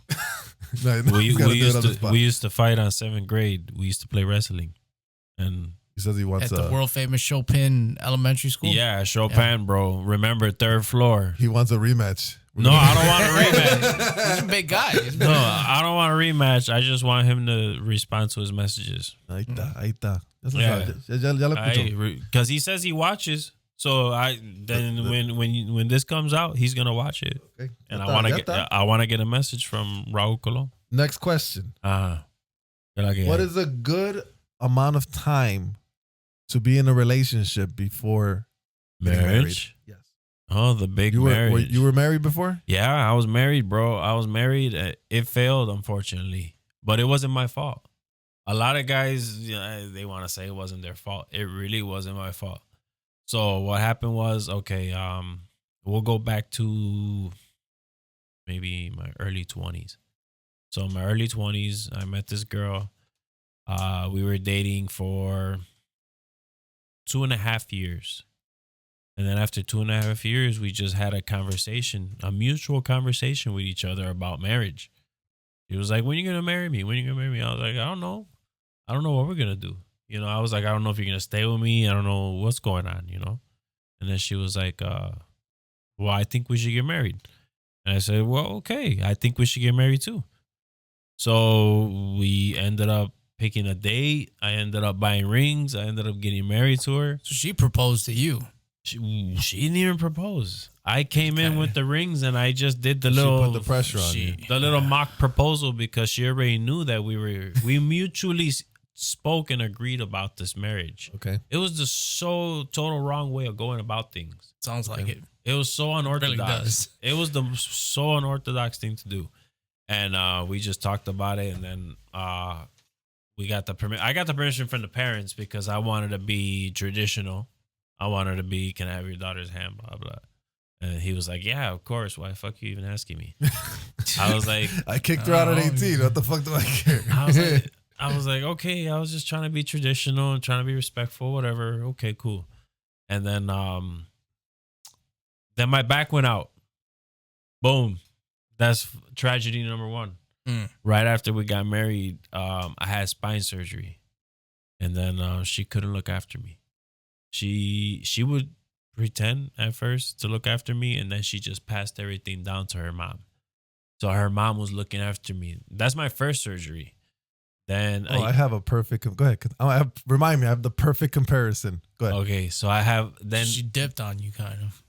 No, We, he's gotta we, do it used on the to, spot. we used to fight on 7th grade. We used to play wrestling. And He says he wants At the world famous Chopin Elementary School. yeah, Chopin, bro. Remember, 3rd floor. he wants a rematch. No, I don't want a rematch. He's a big guy. No, I don't want a rematch. I just want him to respond to his messages. Ahí está. Eso Yeah. sabe. Ya lo escuchó. Because he says he watches. So when this comes out, he's gonna watch it. Okay. And Ya I want to está, get ya está. I want to get a message from Raul Colon. Next question. What What is a good amount of time to be in a relationship before getting married? marriage? Yes. Oh, the big You marriage. were married before? Yeah, I was married, bro. I was married. It failed, unfortunately, but it wasn't my fault. A lot of guys, they want to say it wasn't their fault. It really wasn't my fault. So what happened was, okay, we'll go back to maybe my early 20s. So in my early 20s, I met this girl. We were dating for 2.5 years. And then after 2.5 years, we just had a mutual conversation with each other about marriage. He was like, when are you going to marry me? When are you going to marry me? I was like, I don't know. I don't know what we're going to do. You know, I was like, I don't know if you're going to stay with me. I don't know what's going on, you know? And then she was like, well, I think we should get married. And I said, well, okay, I think we should get married too. So we ended up picking a date. I ended up buying rings. I ended up getting married to her. So she proposed to you. She didn't even propose. I came in with the rings and I just did the little. She put the pressure on you. The little mock proposal because she already knew that we mutually spoke and agreed about this marriage. Okay. It was the total wrong way of going about things. Sounds like it. It was so unorthodox. It really does. It was the so unorthodox thing to do. And we just talked about it, and then we got the permission. I got the permission from the parents because I wanted to be traditional. I wanted to be, can I have your daughter's hand, blah, blah. And he was like, yeah, of course. Why the fuck you even asking me? I was like, I kicked her out at 18. What the fuck do I care? I was like, okay, I was just trying to be traditional and trying to be respectful, whatever. Okay, cool. And then my back went out. Boom. That's tragedy number one. Right after we got married, I had spine surgery. And then she couldn't look after me. She would pretend at first to look after me, and then she just passed everything down to her mom. So her mom was looking after me. That's my first surgery. Then I have a perfect. Go ahead. Remind me. I have the perfect comparison. Go ahead. Okay, so I have. Then she dipped on you, kind of.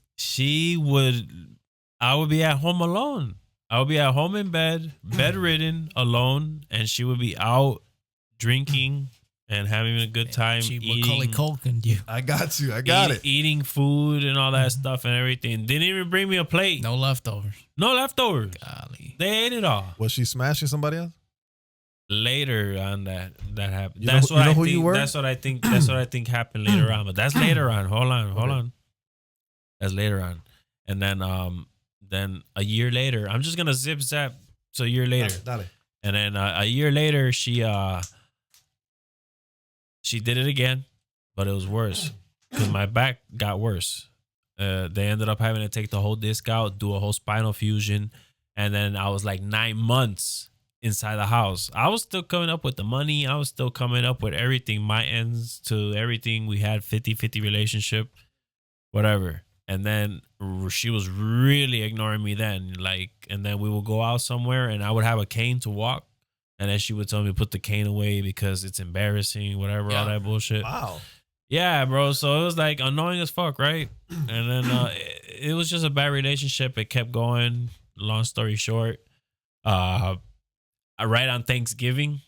I would be at home alone. I would be at home in bed, bedridden, alone, and she would be out drinking and having a good time. She eating, Macaulay Culkin you. I got you. I got it. Eating food and all that stuff and everything. Didn't even bring me a plate. No leftovers. No leftovers. Golly. They ate it all. Was she smashing somebody else? Later on that happened. You know who you were? That's what I think happened later on. But that's later on. Hold on. That's later on. And then a year later, I'm just gonna zip zap. So a year later. Dale. And then a year later, she did it again, but it was worse because my back got worse. They ended up having to take the whole disc out, do a whole spinal fusion, and then I was like 9 months inside the house. I was still coming up with the money. I was still coming up with everything, my ends to everything. We had 50-50 relationship, whatever. And then she was really ignoring me then. And then we would go out somewhere and I would have a cane to walk. And then she would tell me to put the cane away because it's embarrassing, whatever, all that bullshit. Wow. Yeah, bro. So it was like annoying as fuck, right? And then it was just a bad relationship. It kept going. Long story short, right on Thanksgiving,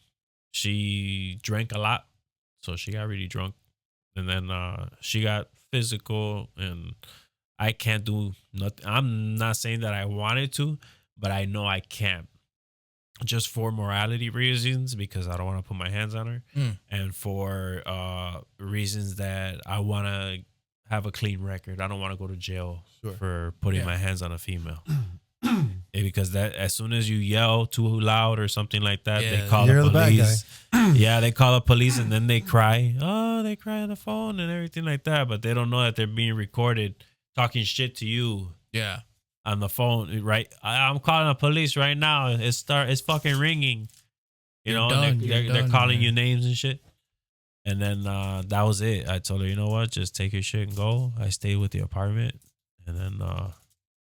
she drank a lot. So she got really drunk. And then she got physical and I can't do nothing. I'm not saying that I wanted to, but I know I can't. Just for morality reasons, because I don't want to put my hands on her, and for reasons that I want to have a clean record. I don't want to go to jail for putting my hands on a female. Because that as soon as you yell too loud or something like that, they call the police. Yeah, they call the police and then they cry. Oh, they cry on the phone and everything like that, but they don't know that they're being recorded talking shit to you. Yeah. On the phone, right? I'm calling the police right now. It's fucking ringing. You know, they're calling you names and shit. And then that was it. I told her, you know what? Just take your shit and go. I stayed with the apartment. And then,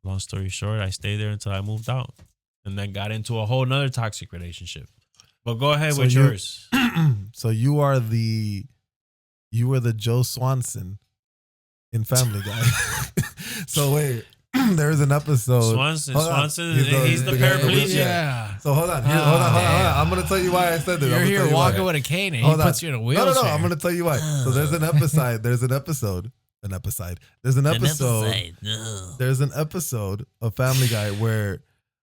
long story short, I stayed there until I moved out. And then got into a whole nother toxic relationship. But go ahead with yours. So you were the Joe Swanson in Family Guy. So wait. There's an episode. Swanson, he's the paraplegic. Yeah. So hold on. Hold on. I'm going to tell you why I said that. You're here walking with a cane and he puts you in a wheelchair. No. I'm going to tell you why. So there's an episode. There's an episode of Family Guy where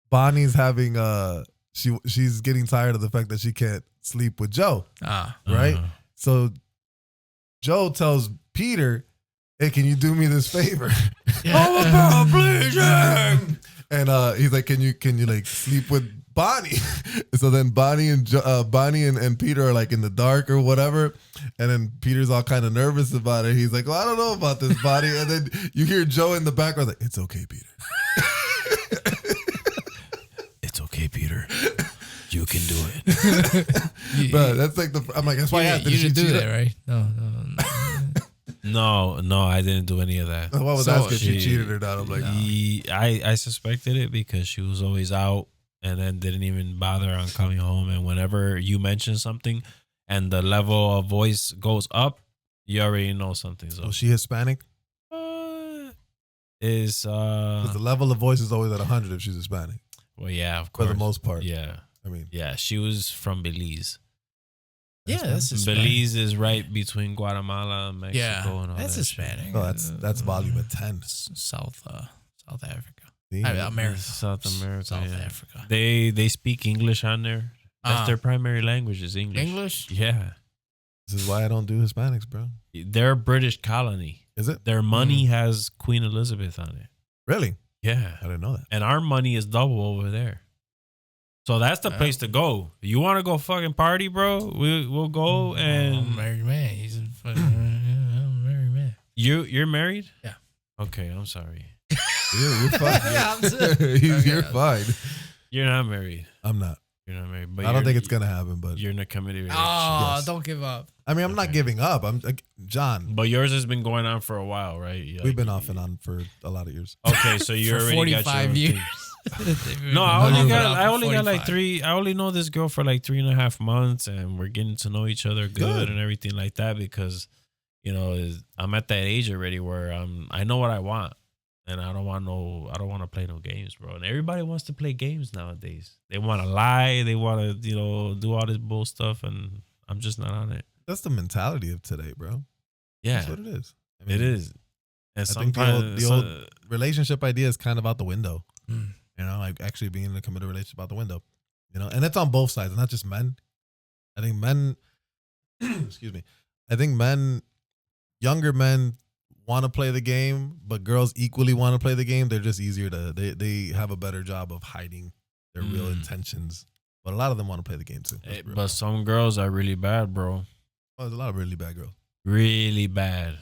Bonnie's having she's getting tired of the fact that she can't sleep with Joe. Right? So Joe tells Peter, hey, can you do me this favor? Yeah. I'm a paraplegic. And he's like, can you like sleep with Bonnie? So then Bonnie and Peter are like in the dark or whatever. And then Peter's all kind of nervous about it. He's like, well, I don't know about this, Bonnie. And then you hear Joe in the background like, it's okay, Peter. It's okay, Peter. You can do it. Bro, that's like I'm like, that's why I asked. You didn't do cheat? that, right? No, I didn't do any of that. That's why I was So asking if she cheated or not. I'm like, I suspected it because she was always out and then didn't even bother on coming home. And whenever you mention something and the level of voice goes up, you already know something's up. was she Hispanic? Is 'Cause the level of voice is always at 100 if she's Hispanic. well, yeah, of For course. the most part. Yeah. I mean, Yeah, she was from Belize. Yeah, that's Hispanic. Belize is right between Guatemala and Mexico Yeah, and all that's that shit. Hispanic. no, that's volume of 10. South Africa. See? America. South America. South yeah. Africa. They speak English on there. That's Ah. their primary language is English. English? Yeah. This is why I don't do Hispanics, bro. They're a British colony. Is it? Their money has Queen Elizabeth on it. Really? Yeah. I didn't know that. And our money is double over there. So that's the place to go. You want to go fucking party, bro? We'll go I'm a and married man. He's a fucking I'm a married man. you're married? Yeah. Okay, I'm sorry. You're fine. Yeah, I'm serious. You're fine. You're not married. I'm not. You're not married. But I don't think it's gonna happen, but You're in a committed relationship. Oh, Yes. don't give up. I mean, I'm not Okay. giving up. I'm like, John. But yours has been going on for a while, right? We've been off and on for a lot of years. Okay, so you For already got your 45 own years. thing. They've No, been I only moving got out for like 45. I only know this girl for like 3.5 months, and we're getting to know each other good, Good. and everything like that because, I'm at that age already where I know what I want, and I don't want to play no games, bro. And everybody wants to play games nowadays. They want to lie, they want to do all this bull stuff, and I'm just not on it. That's the mentality of today, bro. Yeah, That's what it is. I mean, it is. And I think sometimes the old relationship idea is kind of out the window. Mm. Like actually being in a committed relationship out the window. And it's on both sides, not just men. I think men, excuse me. I think younger men want to play the game, but girls equally want to play the game. They're just easier they have a better job of hiding their real intentions. But a lot of them want to play the game too. That's real. but some girls are really bad, bro. Oh, there's a lot of really bad girls. Really bad.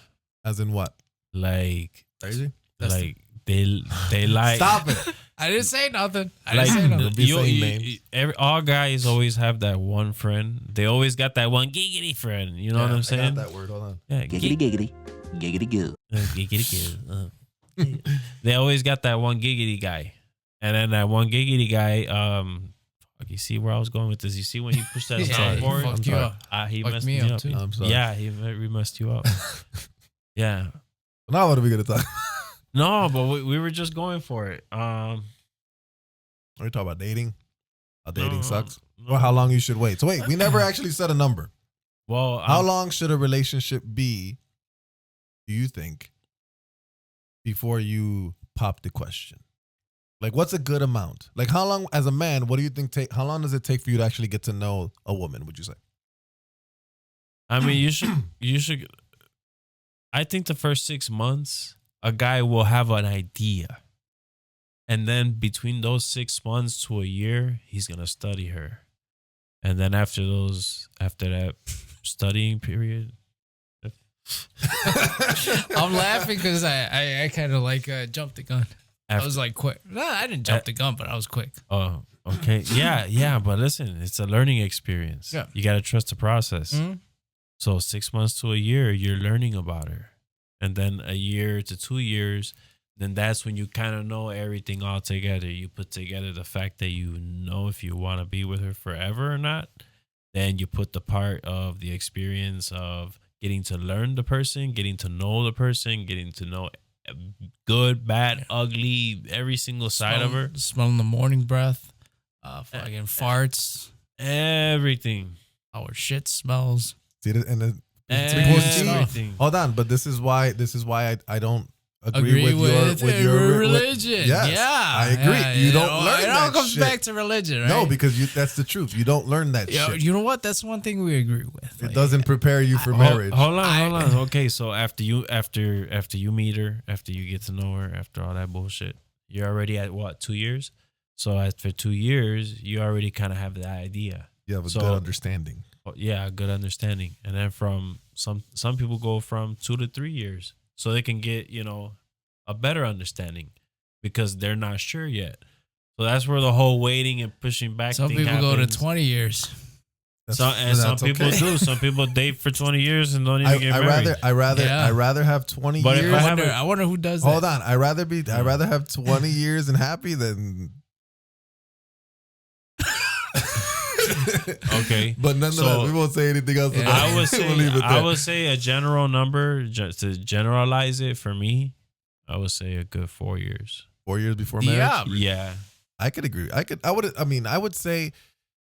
As in what? Like Crazy? like they like Stop it. I didn't say nothing. I like didn't say nothing. Don't be saying names. all guys always have that one friend. They always got that one giggity friend. You know what I'm I saying? got that word. Hold on. Yeah, Giggity, giggity goo. giggity. They always got that one giggity guy, and then that one giggity guy. You see where I was going with this? You see when he pushed that Yeah, he soundboard? fucked you up. He Fucked messed me me up, up. too. I'm sorry. Yeah, he messed you up. Yeah. Now what are we gonna talk? No, but we were just going for it. Are we talking about dating? How dating No, sucks? no. Or how long you should wait? So wait, we never actually set a number. Well, How long should a relationship be, do you think, before you pop the question? Like, what's a good amount? Like, how long, as a man, what do you think, how long does it take for you to actually get to know a woman, would you say? I mean, you should. I think the first 6 months, a guy will have an idea. And then between those 6 months to a year, he's going to study her. And then after that studying period. I'm laughing because I kind of like jumped the gun. I was like quick. No, I didn't jump the gun, but I was quick. Oh, okay. Yeah. But listen, it's a learning experience. Yeah. You got to trust the process. Mhm. So 6 months to a year, you're learning about her. And then a year to 2 years, then that's when you kind of know everything all together. You put together the fact that you know if you want to be with her forever or not. Then you put the part of the experience of getting to learn the person, getting to know the person, getting to know good, bad, ugly, every single side of her. Smelling the morning breath, fucking farts, Everything. how her shit smells. See, and it's important to Everything. hold on, but this is why I don't agree Agree with your religion. Yes, Yeah, I agree. You don't learn It all that comes shit. back to religion, right? No, because that's the truth. You don't learn that Yeah, shit. you know what? That's one thing we agree with. It doesn't prepare you for marriage. Hold on. Okay, so after you meet her, after you get to know her, after all that bullshit, you're already at what, 2 years? So after 2 years, you already kind of have the idea. You have a good understanding. Yeah, a good understanding. And then from some people go from 2 to 3 years, so they can get, you know, a better understanding because they're not sure yet. So that's where the whole waiting and pushing back Some thing people happens. go to 20 years. Some people okay. do. Some people date for 20 years and don't even get married. I Yeah. rather have 20 But if years. I I wonder who does that. Hold on. I rather have 20 years and happy than Okay. But nonetheless, So, we won't say anything else. Yeah. About it. I would say a general number, just to generalize it for me, I would say a good 4 years. 4 years before marriage. Yeah. Yeah. I could agree. I would say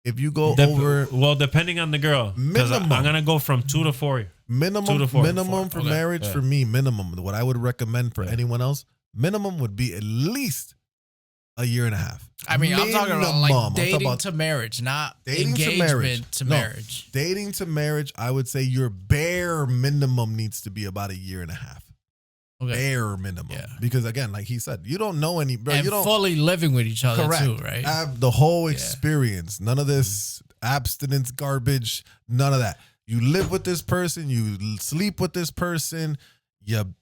if you go over Well, depending on the girl. Because I'm Minimum. going to go from 2 to 4. 2 to minimum 4. for Okay. marriage Yeah. for me, minimum. What I would recommend for Yeah. anyone else, minimum would be at least a year and a half. I mean, I'm talking about Minimum. like I'm talking dating about to marriage, not dating to engagement marriage. to No. marriage. Dating to marriage, I would say your bare minimum needs to be about a year and a half. Okay. Bare minimum. Yeah. Because again, like he said, you don't know any, bro. And You don't fully living with each other correct. too, right? Have the whole Yeah. experience. None of this abstinence garbage. None of that. You live with this person. You sleep with this person. You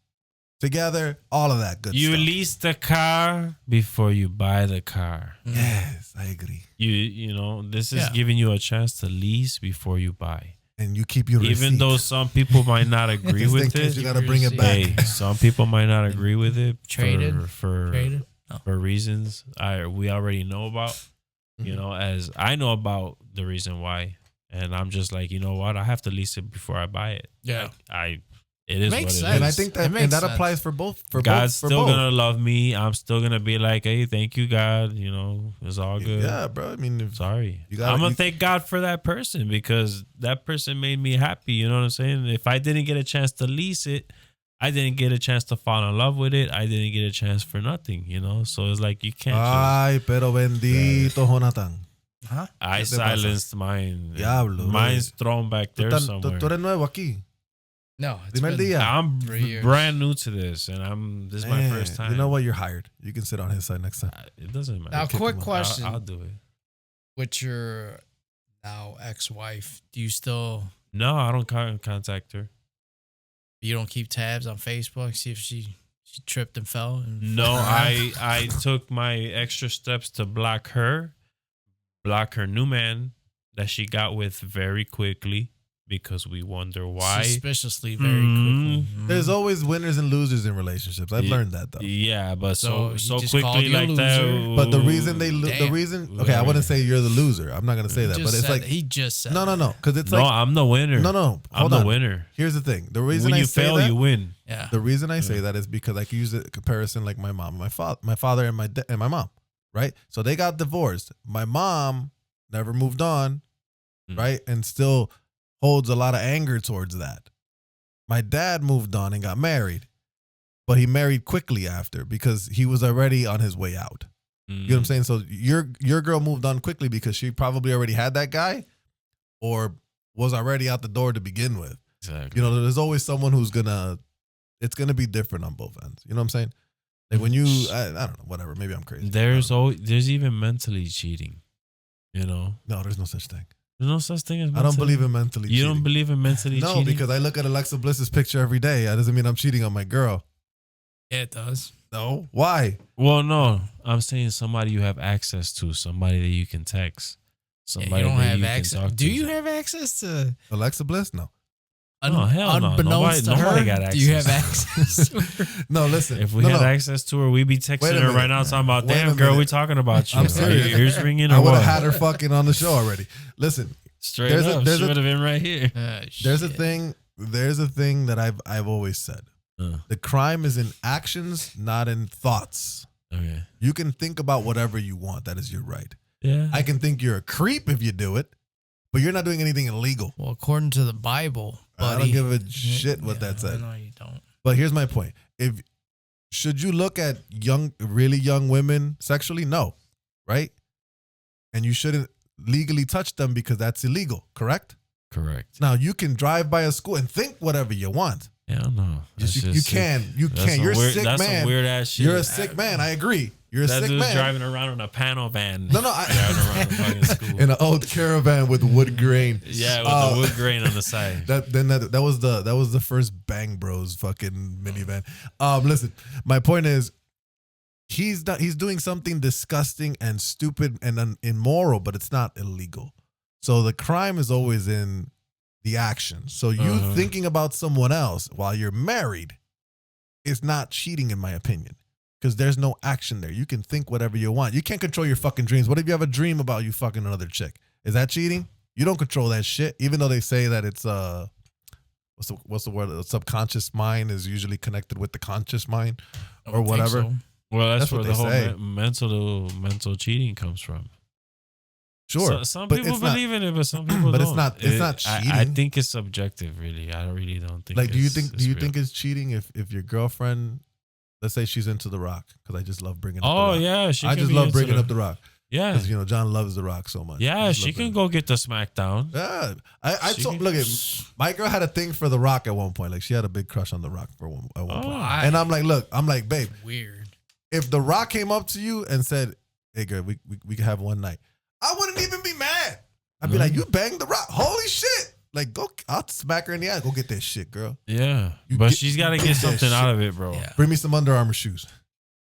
together. All of that good You stuff. lease the car before you buy the car. Yes, I agree. You know, this is Yeah. giving you a chance to lease before you buy. And you keep your Even receipt. though some people might not agree Just in with case it. you got to bring it back. Hey, some people might not agree with it Traded? for Traded? No. for reasons we already know about. You Mhm. know, as I know about the reason why, and I'm just like, you know what, I have to lease it before I buy it. Yeah. It is Makes what it sense. And I is. think It that makes and that sense. applies for both. For God's both, still for both. gonna love me. I'm still gonna be like, hey, thank you, God. You know, it's all good. Yeah, bro. I mean, if, Sorry. You gotta- I'm gonna you- thank God for that person because that person made me happy. You know what I'm saying? If I didn't get a chance to lease it, I didn't get a chance to fall in love with it. I didn't get a chance for nothing, you know? So it's like you can't Ay, pero bendito Jonathan. Huh? I ¿Qué te pasa? silenced mine. Diablo, Mine's thrown back there Tú somewhere. eres nuevo aquí. No, it's Primer been día. I'm 3 years. brand new to this, and this is my Man, first time. You know what? You're hired. You can sit on his side next time. It doesn't matter. Now, kick quick him out. question. I'll do it. With your now ex-wife, do you still No, I don't contact her. you don't keep tabs on Facebook, see if she tripped and fell? And No, I took my extra steps to block her new man that she got with very quickly because we wonder why. suspiciously very Mhm. quickly. There's always winners and losers in relationships. I've Yeah. learned that though. Yeah, but So so he just called quickly you a like loser? that. But the reason the Damn. reason okay, I wouldn't say you're the loser. I'm not gonna say that, Just but it's said like that. He just said no, because it's no, like I'm the winner. no. I'm Hold the on. winner. Here's the thing. The reason When I you say fail, that, you win. Yeah. the reason I say that is because I can use a comparison like my mom, my father, and my mom, right? So they got divorced. My mom never moved on, Mm. right, and still holds a lot of anger towards that. My dad moved on and got married, but he married quickly after because he was already on his way out. You know what I'm saying? So your girl moved on quickly because she probably already had that guy, or was already out the door to begin with. Exactly. You know, there's always someone who's it's gonna be different on both ends. You know what I'm saying? Like when I don't know, whatever. Maybe I'm crazy. There's even mentally cheating. You know, No, there's no such thing. there's no such thing as. I don't believe in mentally You cheating. don't believe in mentally No, cheating? because I look at Alexa Bliss's picture every day. That doesn't mean I'm cheating on my girl. Yeah, it does. No. Why? Well, no, I'm saying somebody you have access to, somebody that you can text, Yeah, somebody you don't that have you access. can talk Do to. you have access to Alexa Bliss? No. No, hell no. unbeknownst to Nobody her? got Do you have access. access to her? No, listen. If we no, had no. access to her, we'd be Wait texting a her minute. right now, talking about, Wait a damn girl, minute. we talking about you. I'm Are serious. your ears ringing I or would what? have had her fucking on the show already. Listen, Straight There's a- up, there's she a- would have been right here. there's a Shit. thing. There's a thing that I've always said. The crime is in actions, not in thoughts. Okay. You can think about whatever you want. That is your right. Yeah. I can think you're a creep if you do it, but you're not doing anything illegal. Well, according to the Bible, buddy. I don't give a shit what that I said. know you don't. But here's my point. Should you look at really young women sexually? No. Right? And you shouldn't legally touch them because that's illegal, correct? Correct. Now you can drive by a school and think whatever you want. Yeah, no. You can. You That's can. some You're a weird, sick that's man. some weird ass shit. You're a sick man. I agree. You're a That sick dude's man. driving around in a panel van. No, driving around the fucking school. in an old caravan with wood grain. Yeah, with the wood grain on the side. That was the first Bang Bros fucking minivan. Listen, my point is, he's doing something disgusting and stupid and immoral, but it's not illegal. So the crime is always in the action. So you thinking about someone else while you're married is not cheating, in my opinion. Because there's no action there. You can think whatever you want. You can't control your fucking dreams. What if you have a dream about you fucking another chick? Is that cheating? You don't control that shit. Even though they say that it's what's the word? The subconscious mind is usually connected with the conscious mind or whatever. So. Well, that's where what the they whole say. mental cheating comes from. Sure. So, some but people it's not- believe in it, but some people but don't. it's not cheating. I think it's subjective, really. I really don't think. Like, do you think real. it's cheating if your girlfriend, let's say she's into The Rock, because I just love bringing up The Oh Rock. yeah, I just love bringing up The Rock Yeah, because John loves The Rock so much. I yeah, just she love can bringing- go get the SmackDown. Yeah, I She told, can- look at my girl had a thing for The Rock at one point. Like she had a big crush on The Rock at one point. And I'm like, babe, Weird. if The Rock came up to you and said, "Hey, girl, we can have one night," I wouldn't even be mad. I'd be like, "You banged The Rock? Holy shit!" Like, go, I'll smack her in the ass. Go get that shit, girl. Yeah, You but get- she's got to get get that something shit. out of it, bro. Yeah. Bring me some Under Armour shoes.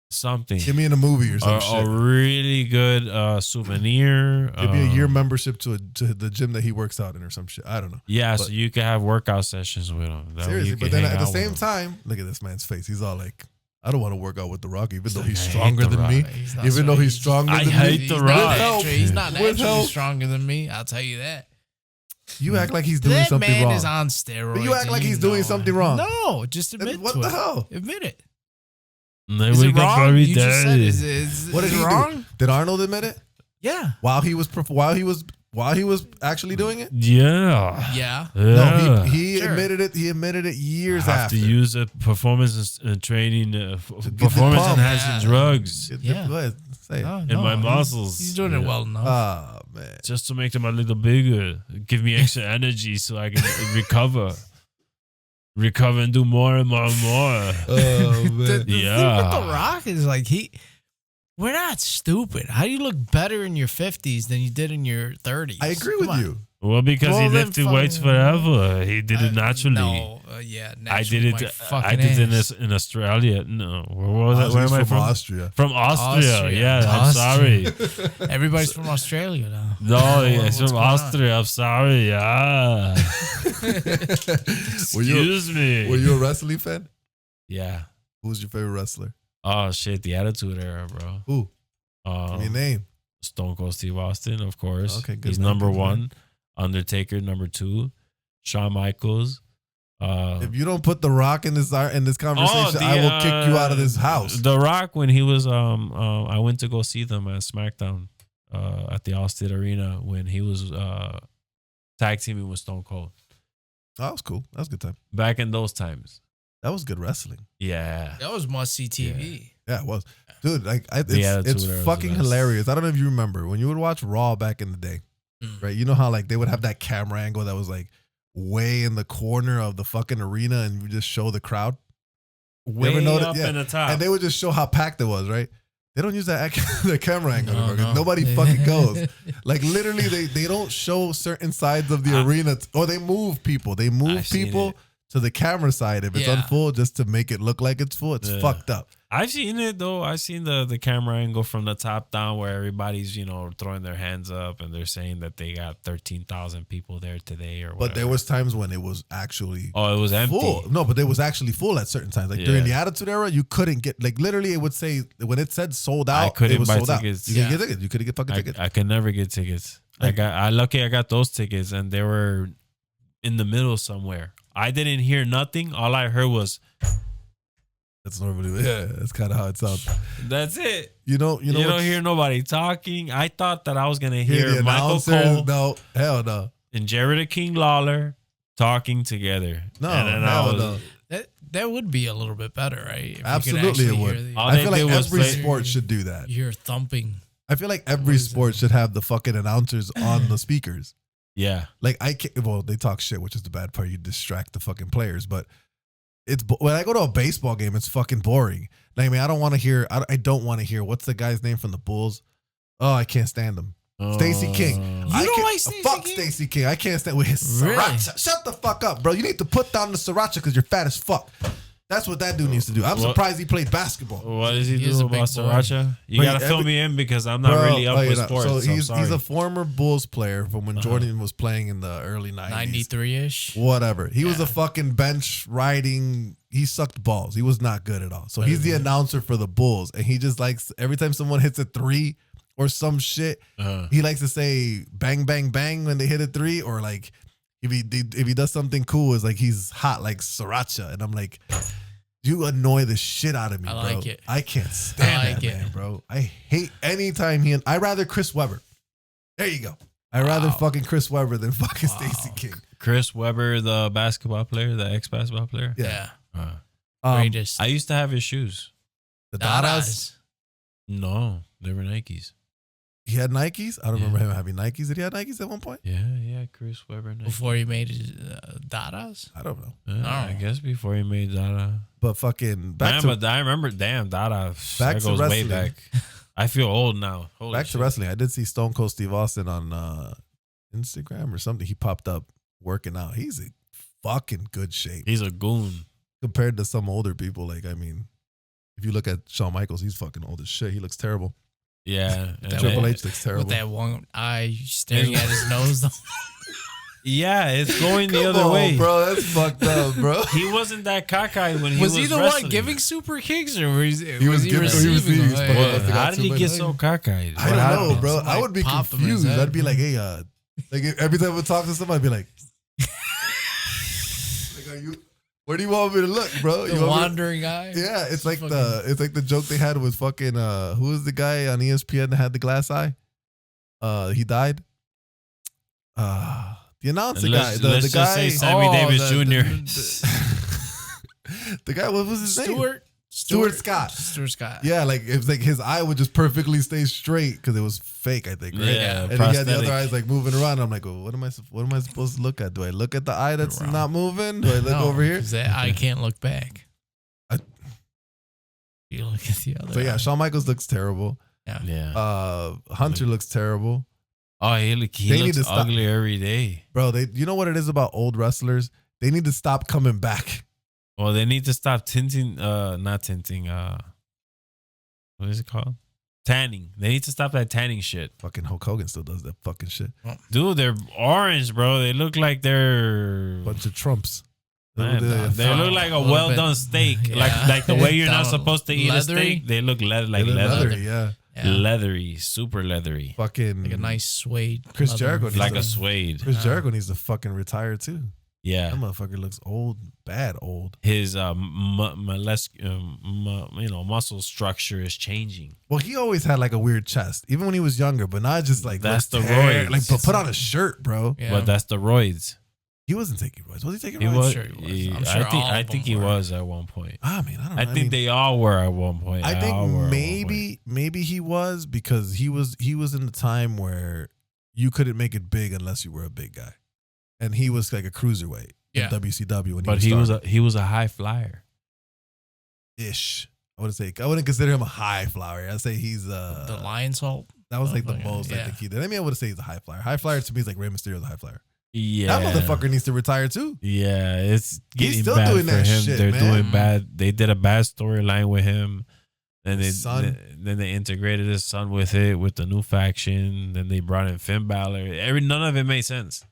Something. Give me in a movie or some A shit. really good souvenir. Give me a year membership to the gym that he works out in or some shit. I don't know. Yeah, but- so you can have workout sessions with him. That way Seriously, you but can then hang at the out with same him. time, look at this man's face. He's all like, I don't want to work out with The Rock, even though he's I hate stronger The than Rock. me. He's not Even though he's stronger I than hate me. The He's Rock. not With help. naturally- He's not With naturally help. stronger than me. I'll tell you that. You act like he's doing That something man wrong. is on steroids. But you act and like he's doing know something it. wrong. No, just admit What to the it. hell? Admit it. Then Is we it got wrong? very You just said, dirty. is What did it he wrong? do? Did Arnold admit it Yeah. while he was actually doing it? Yeah. Yeah. No, Yeah. he Sure. admitted it. He admitted it years have after. to use a performance and training, the performance pump. enhancing Yeah. drugs Yeah. Go ahead, say it. No, in my muscles. He's doing it well enough. Oh man. just to make them a little bigger, give me extra energy so I can recover and do more and more and more. Oh the man. thing with Yeah. The Rock is like we're not stupid. How do you look better in your 50s than you did in your 30s? I agree Come with on. you. Well, because Well, he then lifted weights fucking- forever. He did it naturally. No, yeah, I did naturally, it. my I fucking did it ass. in Australia. No, where was that? Where He's am I from from? Austria. From Austria. Austria. Yeah, I'm Austria. sorry. Everybody's from Australia now. No, yeah, What's it's from going on? Austria. I'm sorry. Yeah. Were you Excuse me. a wrestling fan? Yeah. Who's your favorite wrestler? Oh shit, the Attitude Era, bro. Who? Give me a name. Stone Cold Steve Austin, of course. Okay, good He's man, number good man. one. Undertaker, number two. Shawn Michaels. If you don't put The Rock in this conversation, I will kick you out of this house. The Rock, when he was I went to go see them at SmackDown at the Allstate Arena when he was tag teaming with Stone Cold. Oh, that was cool. That was a good time. Back in those times. That was good wrestling. Yeah. That was must see TV. Yeah, it was. Dude, like Attitude Era it's was fucking the best. hilarious. I don't know if you remember when you would watch Raw back in the day, right? You know how like they would have that camera angle that was like way in the corner of the fucking arena and you just show the crowd. Way ever notice- up yeah. in the top. And they would just show how packed it was, right? They don't use that the camera angle No, anymore 'cause no. nobody fucking goes. Like literally, they don't show certain sides of the arena, or they move people. They move I've seen people it. to the camera side if it's Yeah. on full, just to make it look like it's full. It's Yeah. fucked up. I've seen it though. I've seen the camera angle from the top down where everybody's, throwing their hands up and they're saying that they got 13,000 people there today or whatever. But there was times when it was actually Oh, it was empty. full. No, but it was actually full at certain times. Like during the Attitude Era, you couldn't get, like literally it would say when it said sold out, I couldn't it was buy sold tickets. out. You couldn't get tickets. You couldn't get fucking tickets. I could never get tickets. Like- I got those tickets and they were in the middle somewhere. I didn't hear nothing. All I heard was That's normally, yeah, that's kind of how it sounds. that's it. You know You what's- don't hear nobody talking. I thought that I was gonna hear hear the Michael announcers. Cole No, hell no. and Jared the King Lawler talking together. No, and then hell no. That would be a little bit better, right? If you could Absolutely it actually would. hear the- All I they feel like did was every play- sport should do that. You hear thumping. I feel like every sport should have the fucking announcers on the speakers. Yeah. Like I can't, well, they talk shit, which is the bad part. You distract the fucking players, but when I go to a baseball game, it's fucking boring. Like, I mean, I don't want to hear. I don't want to hear. What's the guy's name from the Bulls? Oh, I can't stand him. Stacey King. You don't like Stacey Fuck King? Stacey King. I can't stand with his Really? sriracha. Shut the fuck up, bro. You need to put down the sriracha because you're fat as fuck. That's what that dude needs to do. I'm surprised he played basketball. What does he He is do a big about boy. Sriracha? You But gotta fill me in because I'm not really up with sports. So So he's a former Bulls player from when Jordan was playing in the early 90s. 93-ish. Whatever. He was Yeah. a fucking bench riding. He sucked balls. He was not good at all. So he's the announcer for the Bulls. And he just likes, every time someone hits a three or some shit, he likes to say bang, bang, bang when they hit a three. Or like, if he does something cool, it's like he's hot like sriracha. And I'm like, you annoy the shit out of me, I bro. like it. I can't stand like that it. man, bro. I hate anytime I'd rather Chris Webber. There you go. I'd rather fucking Chris Webber than fucking Stacey King. Chris Webber, the basketball player, the ex-basketball player. Yeah. Greatest. I used to have his shoes. The Dadas. No, they were Nikes. He had Nikes. I don't remember him having Nikes. Did he have Nikes at one point? Yeah, Chris Webber Nikes. Before he made his Dadas? I don't know. I guess before he made Dada. But fucking But I remember, damn, Dada. Back That to goes way wrestling. back. I feel old now. Holy back shit. to wrestling. I did see Stone Cold Steve Austin on Instagram or something. He popped up working out. He's in fucking good shape He's a goon. compared to some older people. Like, I mean, if you look at Shawn Michaels, he's fucking old as shit. He looks terrible. Yeah. and Triple then- H looks terrible. With that one eye staring at his nose. Yeah, it's going the Come other on, way. bro. That's fucked up, bro. He wasn't that cockeyed when he was Was he the wrestling. one giving super kicks or was he was giving- he was receiving receiving. them? Well, Well, how did he get so cockeyed? I don't know, happened? bro. Somebody I would be popped him in his confused. head. I'd be like, hey, like every time I talk to somebody, I'd be like, are you? Where do you want me to look, bro? The You want me to- wandering eye? Yeah, it's like Fucking- the joke they had with fucking who was the guy on ESPN that had the glass eye? He died. The announcer guy, the Let's guy, just say Sammy Davis Jr. the guy. What was his name? Stuart Scott. Stuart Scott. Yeah, like it was like his eye would just perfectly stay straight because it was fake. I think, right? Yeah, and he had the prosthetic. other eyes like moving around. I'm like, well, what am I supposed to look at? Do I look at the eye that's Wrong. not moving? Do I look No, over here? 'cause that eye can't look back. I- You look at the other So yeah, eye. Shawn Michaels looks terrible. Yeah. Hunter looks terrible. Oh, he They need looks to stop. ugly every day. Bro, you know what it is about old wrestlers? They need to stop coming back. Well, they need to stop tinting. Not tinting. What is it called? Tanning. They need to stop that tanning shit. Fucking Hulk Hogan still does that fucking shit. Dude, they're orange, bro. They look like they're. Bunch of Trumps. Man, they look like a little well bit. done steak. Yeah. Like the way you're not Kinda supposed to eat a leathery. steak. They look like They look leather. leathery, yeah. Yeah. Leathery. Super leathery. Fucking Like a nice suede. Chris leather. Jericho needs Like to- a suede. Chris Jericho needs to fucking retire too. Yeah. That motherfucker looks old, bad old. His muscle structure is changing. Well, he always had like a weird chest, even when he was younger. But now it's just like That's looks the hair- roids. Like, but put on a shirt, bro. Yeah. But that's the roids. He wasn't taking roids. Was he taking He roids? was. sure he was. I'm sure I all of think them he were. was at one point. I mean, I don't know. I think they all were at one point. I All think were at one maybe he was because he was in the time where you couldn't make it big unless you were a big guy, and he was like a cruiserweight Yeah. in WCW. When point. But he was a high flyer. ish. I wouldn't consider him a high flyer. I'd say he's The Lion's Salt. that was like the Okay, most I yeah. think he did. I mean, I would say he's a high flyer. High flyer to me is like Rey Mysterio's a high flyer. Yeah, That motherfucker needs to retire too. Yeah, it's getting still bad doing for that him. shit, They're man. doing bad. They did a bad storyline with him. Then His son. then they integrated his son with it with the new faction. Then they brought in Finn Balor. None of it made sense.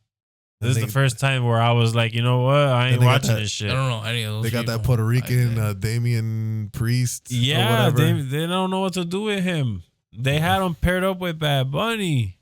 This is the first time where I was like, you know what? I ain't they got watching that- this shit. I don't know any of those. They got that people. Puerto Rican Damian Priest. or Yeah, whatever. they don't know what to do with him. They had him paired up with Bad Bunny.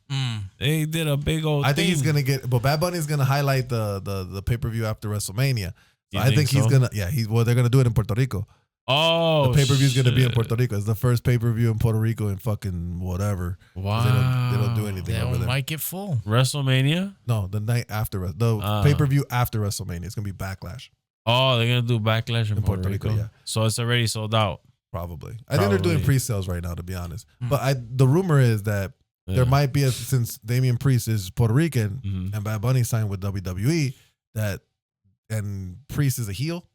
They did a big old I think thing. he's gonna get, but Bad Bunny's gonna highlight the pay per view after WrestleMania. So You I think he's so? gonna, they're gonna do it in Puerto Rico. Oh, The pay per view is gonna be in shit. Puerto Rico. It's the first pay per view in Puerto Rico in fucking whatever. 'Cause Wow. They don't do anything That over one there. might get full. WrestleMania. No, the night after the pay per view after WrestleMania. It's gonna be Backlash. Oh, they're gonna do Backlash in Puerto Rico. yeah. So it's already sold out. Probably. I think they're doing Probably. pre-sales right now, to be honest. But the rumor is that there might be since Damian Priest is Puerto Rican Mhm. and Bad Bunny signed with WWE, and Priest is a heel,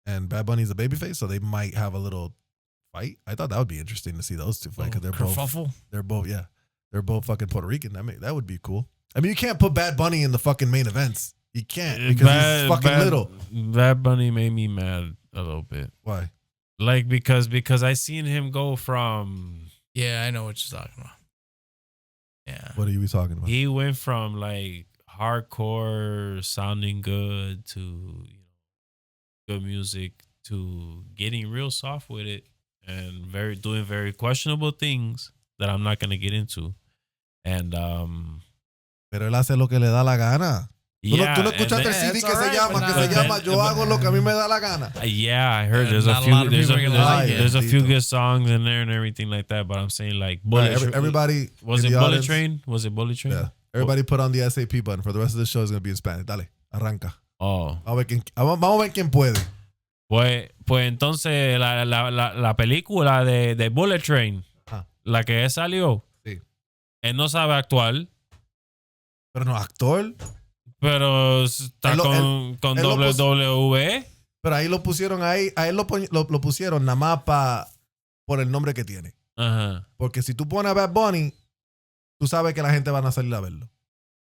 and Bad Bunny's a babyface, so they might have a little fight. I thought that would be interesting to see those two fight because they're both fucking Puerto Rican. That would be cool. I mean, you can't put Bad Bunny in the fucking main events. You can't because he's fucking little. Bad Bunny made me mad a little bit. Why? Like because I seen him go from. Yeah, I know what you're talking about. Yeah. What are you talking about? He went from like hardcore sounding good to good music to getting real soft with it and doing very questionable things that I'm not gonna get into. And Pero él hace lo que le da la gana. yeah, ¿Tú no escuchaste el CD que se llama Yo hago lo que a mí me da la gana? Yeah, I heard there's not a a few lot of there's people are gonna like there's it. a few good songs in there and everything like that. But I'm saying like Everybody was in it the Bullet audience- Train? Was it Bullet Train? Yeah. Everybody put on the SAP button. For the rest of the show, it's going to be in Spanish. Dale, arranca. Oh. Vamos a ver quién puede. Pues entonces la película de Bullet Train, la que salió, Sí. él no sabe actuar, Pero no, actor. pero está con él lo WWE. Pero ahí lo pusieron ahí. A él lo pusieron nada más por el nombre que tiene. Ajá. Porque si tú pones a Bad Bunny, tú sabes que la gente van a salir a verlo.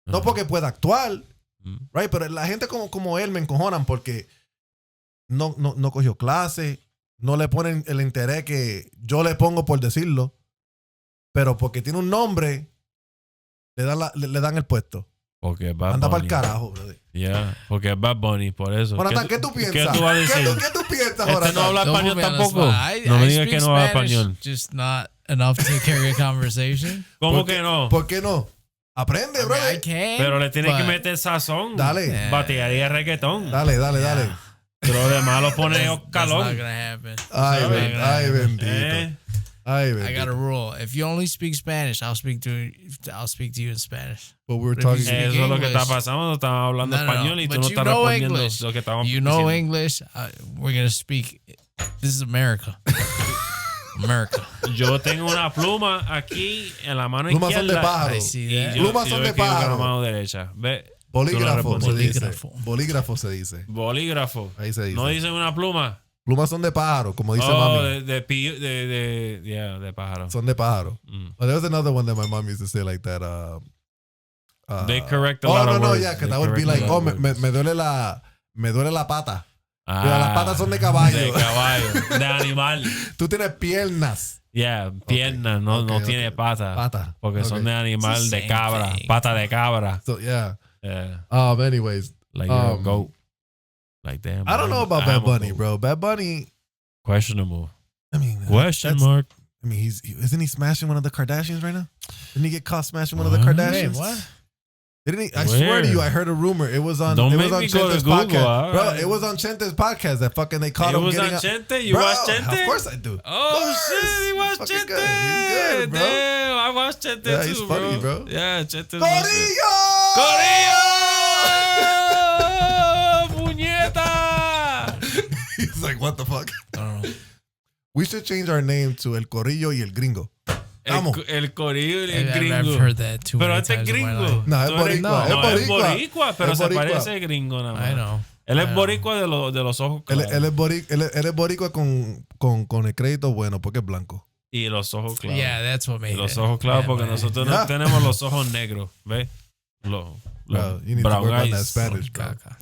No Ajá. porque pueda actuar, Mm. right? Pero la gente como él me encojonan porque no cogió clase, no le ponen el interés que yo le pongo por decirlo, pero porque tiene un nombre, le dan el puesto. Porque es Bad Anda para Bunny. el carajo, brother. Yeah, porque es Bad Bunny, por eso. Jonathan, ¿qué tú piensas? ¿Qué tú vas a decir? ¿Qué tú piensas, Este Jonathan? no habla Don't español put me on the tampoco. spot. No me I digas speak que no habla Spanish, español. just not enough to carry a conversation. ¿Cómo ¿Por qué- que no? ¿Por qué no? Aprende, I mean, brother. I can. Pero le tienes que but- meter sazón. Dale. Yeah. Batería reggaetón. Dale. Yeah. Pero de malo pone That's not calón. gonna happen. Ay, ¿Sabes? bendito. Ay, bendito. I got a rule. If you only speak Spanish, I'll speak to you in Spanish. But we're But if talking. you speak Eso es lo que English. está pasando. Estamos hablando No, no, no. español y tú But no you estás know respondiendo English. lo que estamos You know diciendo. English. We're gonna speak. This is America. America. Yo tengo una pluma aquí en la mano Plumas son de izquierda. pájaro. I see Y that. yo, Plumas yo son de escribo con la pájaro. mano derecha. Ve. Bolígrafo Tú no se dice. Bolígrafo. Bolígrafo se dice. Bolígrafo. Ahí se dice. No dicen una pluma. Plumas son de pájaro, como dice Oh, mami. de pájaro. Son de pájaro. Mm. Well, there was another one that my mom used to say like that. They correct a lot of words. Yeah, because They that would be correct a like, lot oh, of me words. duele la pata. Ah, Pero las patas son de caballo. De caballo. De animal. Tú tienes piernas. Yeah, piernas, no, Okay, no okay. tiene pata. Pata. Porque son de animal, It's the de same cabra. thing. Pata de cabra. So, yeah. Yeah. Anyways, Like you're a Um, goat. Like damn. I don't know about Bad Bunny, bro. Bad Bunny, Questionable. I mean, Question that's- mark. I mean, isn't he smashing one of the Kardashians right now? Didn't he get caught smashing one of the What? Kardashians? Wait, what? Didn't he? I swear to you, I heard a rumor. It was on. Don't it make was on me go to Chente's Google, podcast, all bro. right. It was on Chente's podcast that fucking they caught It him was getting on up- Chente? You Bro, watched Chente? Of course I do. Oh shit, he watched Fucking Chente. good. He's good, bro. Damn, I watched Chente Yeah, too, he's funny, bro. Yeah, Chente. Corillo! Corillo! Puñeta! He's like, what the fuck? I don't know. We should change our name to El Corillo y El Gringo. Vamos. El corillo y el I've gringo. heard that too Pero many este es times in my gringo. life. No, es Tú eres- boricua, No, es es boricua. boricua, pero Es se boricua. parece gringo nada más. I know. Él I es know. boricua de los ojos Él, claros. él es boricua con el crédito bueno porque es blanco. Y los ojos claros. Yeah, that's what Y made los it. ojos claros Yeah, porque man. nosotros Yeah. no tenemos los ojos negros. ¿Ves? Los Bro, you need to brown work on that eyes. Spanish, bro. Caca.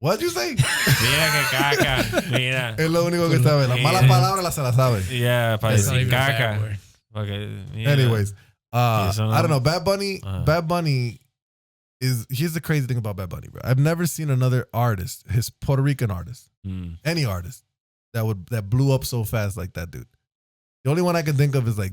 What'd you say? Mira que caca. Mira. Es lo único que sabe. Las malas palabras se las sabe. Yeah, para It's not decir even a bad caca. word. Porque, mira. Anyways, so I don't know. Bad Bunny. Uh-huh. Bad Bunny is. Here's the crazy thing about Bad Bunny, bro. I've never seen another artist, his Puerto Rican artist, Mm. any artist that blew up so fast like that dude. The only one I can think of is like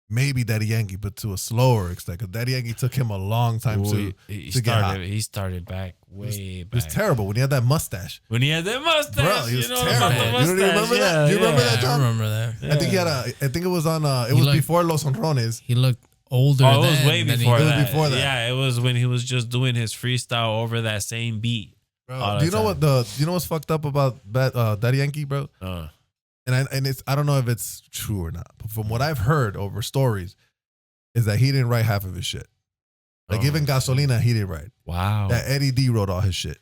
maybe Daddy Yankee, but to a slower extent. Because Daddy Yankee took him a long time Ooh, to. he to get hot. started back way It was back. terrible when he had that mustache. When he had that mustache, Bro, he was you know, terrible. about the You don't mustache. remember that? You remember that, I John? remember that. I think he had a. I think it was on. It was looked- before Los Honrones. He looked older. Oh, it was then way than he before It was that. before that. Yeah, it was when he was just doing his freestyle over that same beat. Bro, all do you the know time. what you know what's fucked up about Daddy Yankee, bro? And it's I don't know if it's true or not, but from what I've heard over stories, is that he didn't write half of his shit. Like Oh. even Gasolina, he didn't write. Wow. That Eddie D wrote all his shit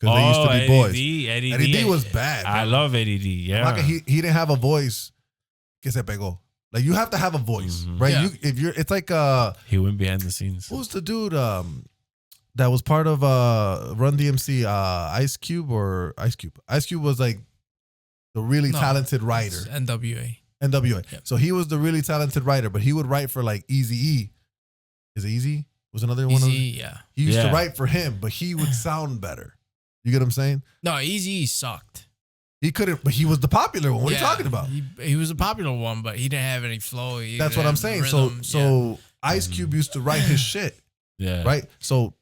because they used to be boys. Eddie Eddie D D was bad. I bro. love Eddie D. Yeah. Like, he didn't have a voice. Que se pegó. Like you have to have a voice, right? Yeah. If you're, it's like He went behind the scenes. who's the dude that was part of Run DMC? Ice Cube. Ice Cube was like the really talented writer. It's NWA. NWA. Yeah. So he was the really talented writer, but he would write for like Eazy-E. Is it Easy? Was another one of them? Yeah. He used to Yeah. write for him, but he would sound better. You get what I'm saying? No, Easy sucked. He couldn't, but he was the popular one. What are you talking about? He was a popular one, but he didn't have any flow. That's what I'm saying. So Ice Cube used to write his shit, Yeah. right? So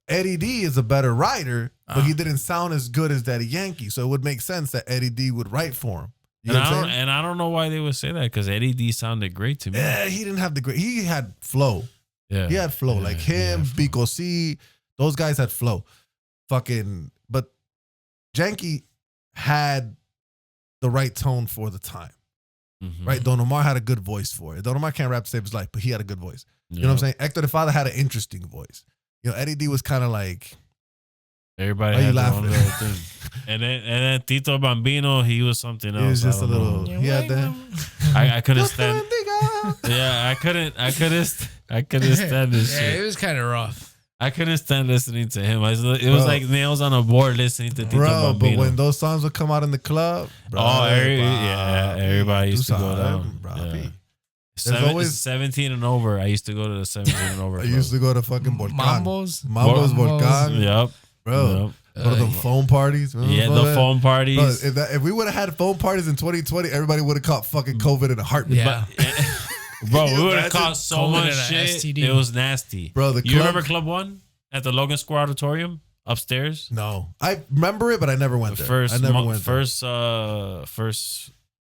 Eddie D is a better writer, but he didn't sound as good as Daddy Yankee. So it would make sense that Eddie D would write for him. You know what I'm saying? And I don't know why they would say that because Eddie D sounded great to me. Yeah, he didn't have the great. He had flow. Yeah. He had flow. Yeah, Like he him, had flow. Pico C, those guys had flow. But Yankee had the right tone for the time, Mhm. right? Don Omar had a good voice for it. Don Omar can't rap to save his life, but he had a good voice. You know what I'm saying? Hector the Father had an interesting voice. You know, Eddie D was kind of like, Everybody Why you had their own laughing? little thing. And then Tito Bambino, he was something else. he was just I a don't little, know. he had that. I couldn't stand. Yeah, I couldn't stand this Yeah, shit. it was kind of rough. I couldn't stand listening to him. It was Bro. like nails on a board listening to Tito Bro, Bambino. but when those songs would come out in the club, bro, everybody used to go down. Bro, Yeah. There's always- 17 and over. I used to go to the 17 and over. I used to go to fucking Volcan. Mambos. Mambos, Volcan. Yep. Bro, Yep. go to them phone parties. Remember Yeah, all the that? phone Bro, parties. if we would have had phone parties in 2020, everybody would have caught fucking COVID in a heartbeat. Yeah. Bro, Can we you would have imagine caught so COVID much and a shit. STD? It was nasty. Bro, the You club- remember Club 1 at the Logan Square Auditorium upstairs? No, I remember it, but I never went The there. first, I never mo- went there. first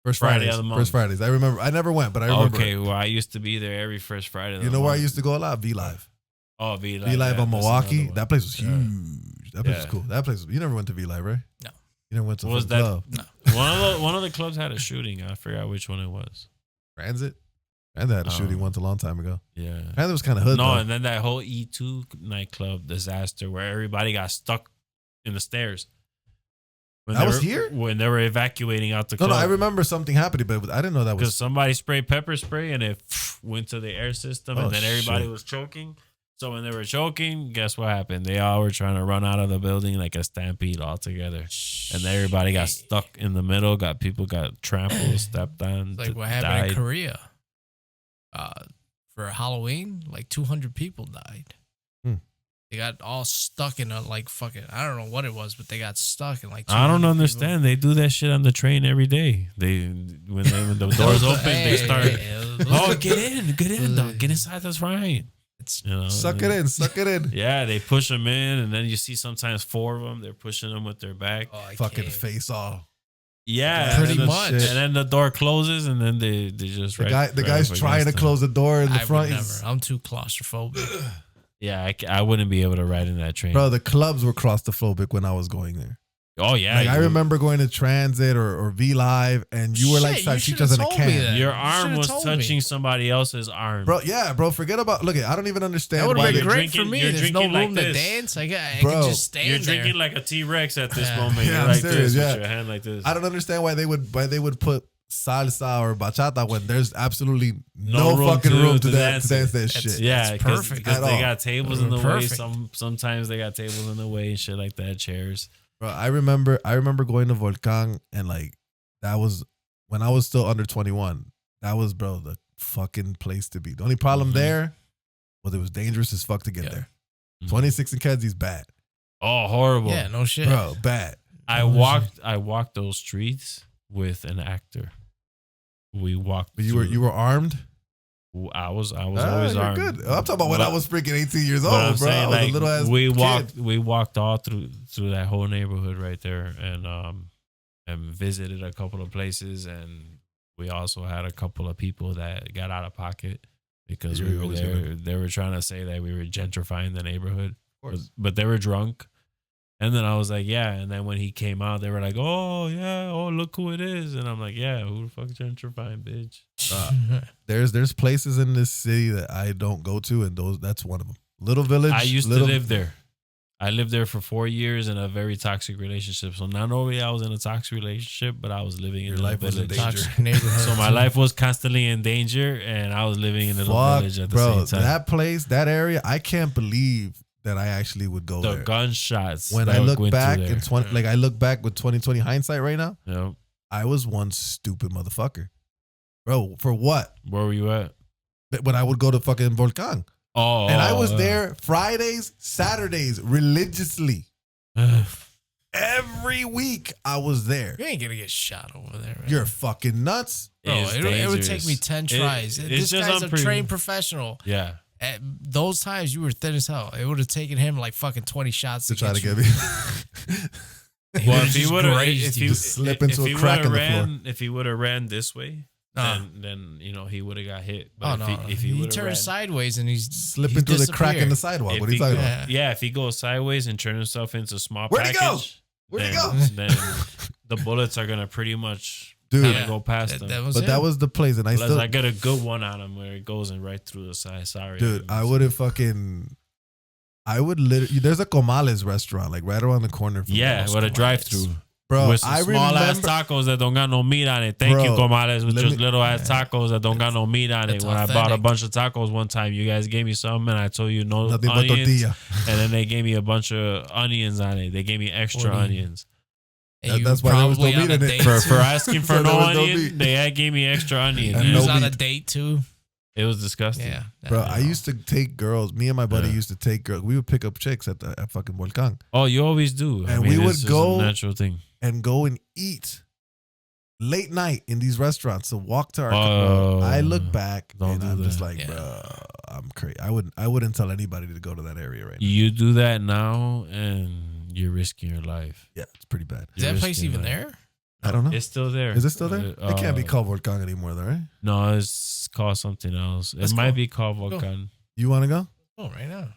First Friday Fridays. of the month. First Fridays. I remember. I never went, but I remember. Okay, it. well, I used to be there every first Friday. of You the know where I month. used to go a lot? V Live. Oh, V Live. V Live on that's Milwaukee. another one. That place was Yeah. huge. That place was Yeah. cool. That place. You never went to V Live, right? No. You never went to What was the that? club. No. One of the clubs had a shooting. I forgot which one it was. Transit. Transit had a shooting once a long time ago. Yeah. Transit was kind of hood. No, though. and then that whole E2 nightclub disaster where everybody got stuck in the stairs. When That they was were- here? When they were evacuating out the No, club. I remember something happening, but I didn't know that Because was. somebody sprayed pepper spray and it went to the air system, Oh, and then everybody shit. was choking. So when they were choking, guess what happened? They all were trying to run out of the building like a stampede altogether. And everybody got stuck in the middle. People got trampled, stepped on. Like what happened in Korea. For Halloween, like 200 people died. Hmm. They got all stuck in a like fucking, I don't know what it was, but they got stuck in like. I don't 200 understand. They do that shit on the train every day. When the doors open, they start. Oh, get in, dog. Get inside. That's right. It's Suck it in. Suck it in. Yeah, they push them in, and then you see sometimes 4 of them. They're pushing them with their back. Oh, I Fucking can't. face off. Yeah, Pretty and then- much. And then the door closes, and then they just The guy's up trying to against close the door in the I would front. never. He's- I'm too claustrophobic. Yeah, I wouldn't be able to ride in that train. Bro, the clubs were claustrophobic when I was going there. Oh yeah, Like I you- remember going to Transit or V Live, and you were like Shit, you salchichas should've in a told me can. that. Your You arm should've was told me. touching somebody else's arm. Bro, yeah, bro. Forget about. Look, I don't even understand That would why have they. been great for drinking- me. you're There's no drinking room like to this. dance. I Bro, could just stand You're there. drinking like a T-Rex at this Yeah. moment. Yeah, You're I'm like serious, this yeah. with your hand like this. I don't understand why they would put salsa or bachata when there's absolutely no room fucking room to dance dance that That's- shit. Yeah, That's because perfect. At they all. got tables in the way. Perfect. Sometimes they got tables in the way and shit like that, chairs. Bro, I remember going to Volcan, and like that was when I was still under 21. That was, bro, the fucking place to be. The only problem Mhm. there was it was dangerous as fuck to get Yeah. there. Mhm. 26 and Kedzi's bad. Oh, horrible. Yeah, no shit. Bro, bad. I walked those streets with an actor. We walked. But you were armed? I was always you're armed. good. I'm talking about when But- I was freaking 18 years but old, I'm bro. saying, I was like, a little ass we walked all through that whole neighborhood right there, and visited a couple of places, and we also had a couple of people that got out of pocket because You're we were always there. gonna- They were trying to say that we were gentrifying the neighborhood, course. but they were drunk. And then I was like, yeah. And then when he came out, they were like, oh, yeah. Oh, look who it is. And I'm like, yeah, who the fuck gentrifying, bitch? There's places in this city that I don't go to, and that's one of them. Little Village. I used to live there. I lived there for 4 years in a very toxic relationship. So not only I was in a toxic relationship, but I was living in Your life was in village. danger. Toxic neighborhood. So my life was constantly in danger, and I was living in a little village at the same time. That place, that area, I can't believe that I actually would go The there. gunshots. When that I look went back through in there. I look back with 2020 hindsight right now, Yep. I was one stupid motherfucker. Bro, for what? Where were you at? When I would go to fucking Volcan. Oh, And I was there Fridays, Saturdays, religiously. Every week I was there. You ain't gonna get shot over there. Man. You're fucking nuts. Bro, It's it would take dangerous. me 10 tries. It's This just guy's a unpre- trained professional. Yeah. At those times, you were thin as hell. It would have taken him like fucking 20 shots To try to get you. me. He Well, would've if he just would have, grazed if you. he Just slip if into a he crack would've in the floor. ran, if he would have ran this way, then he would have got hit. But Oh, no. if he would have turns ran, sideways and he's Slipping through the crack in the sidewalk. if What are you he talking go- about? yeah, if he goes sideways and turns himself into a small Where'd he go? package, Where'd he then, go? then the bullets are gonna pretty much Dude. kinda go past him. That was But it. that was the place. And I Unless still, I get a good one on him where it goes in right through the side. Sorry, dude, I wouldn't fucking, I would literally, there's a Comales restaurant like right around the corner from Yeah, those with a Comales. drive-through. Bro, with some I small ass remember, tacos that don't got no meat on it. Thank you, Bro, Comales, with let just me- little ass tacos that don't got no meat on it. It's When I bought a authentic. bunch of tacos one time, you guys gave me some, and I told you no nothing but onions, tortilla. and then they gave me a bunch of onions on it. They gave me extra 40. onions And you That's why there was no probably on meat a in it. date for too. asking for So there no was no onion. meat. They gave me extra onions. And You no was on meat. a date too. It was disgusting. Yeah, Bro, I used to take girls. Me and my buddy Yeah. used to take girls. We would pick up chicks at fucking Volcan Oh, you always do. And we would it's just go- a natural thing. and go and eat late night in these restaurants. So walk to our. Oh, I look back don't and do I'm just that. like, Yeah. bro, I'm crazy. I wouldn't tell anybody to go to that area right now. You do that now, and you're risking your life. Yeah, it's pretty bad. Is that You're place risking even your life. there? I don't know. It's still there. Is it still there? It can't be called Volcan anymore, though, right? No, it's called something else. Let's It might go. be called Go. Volcan. You want to go? Oh, right now.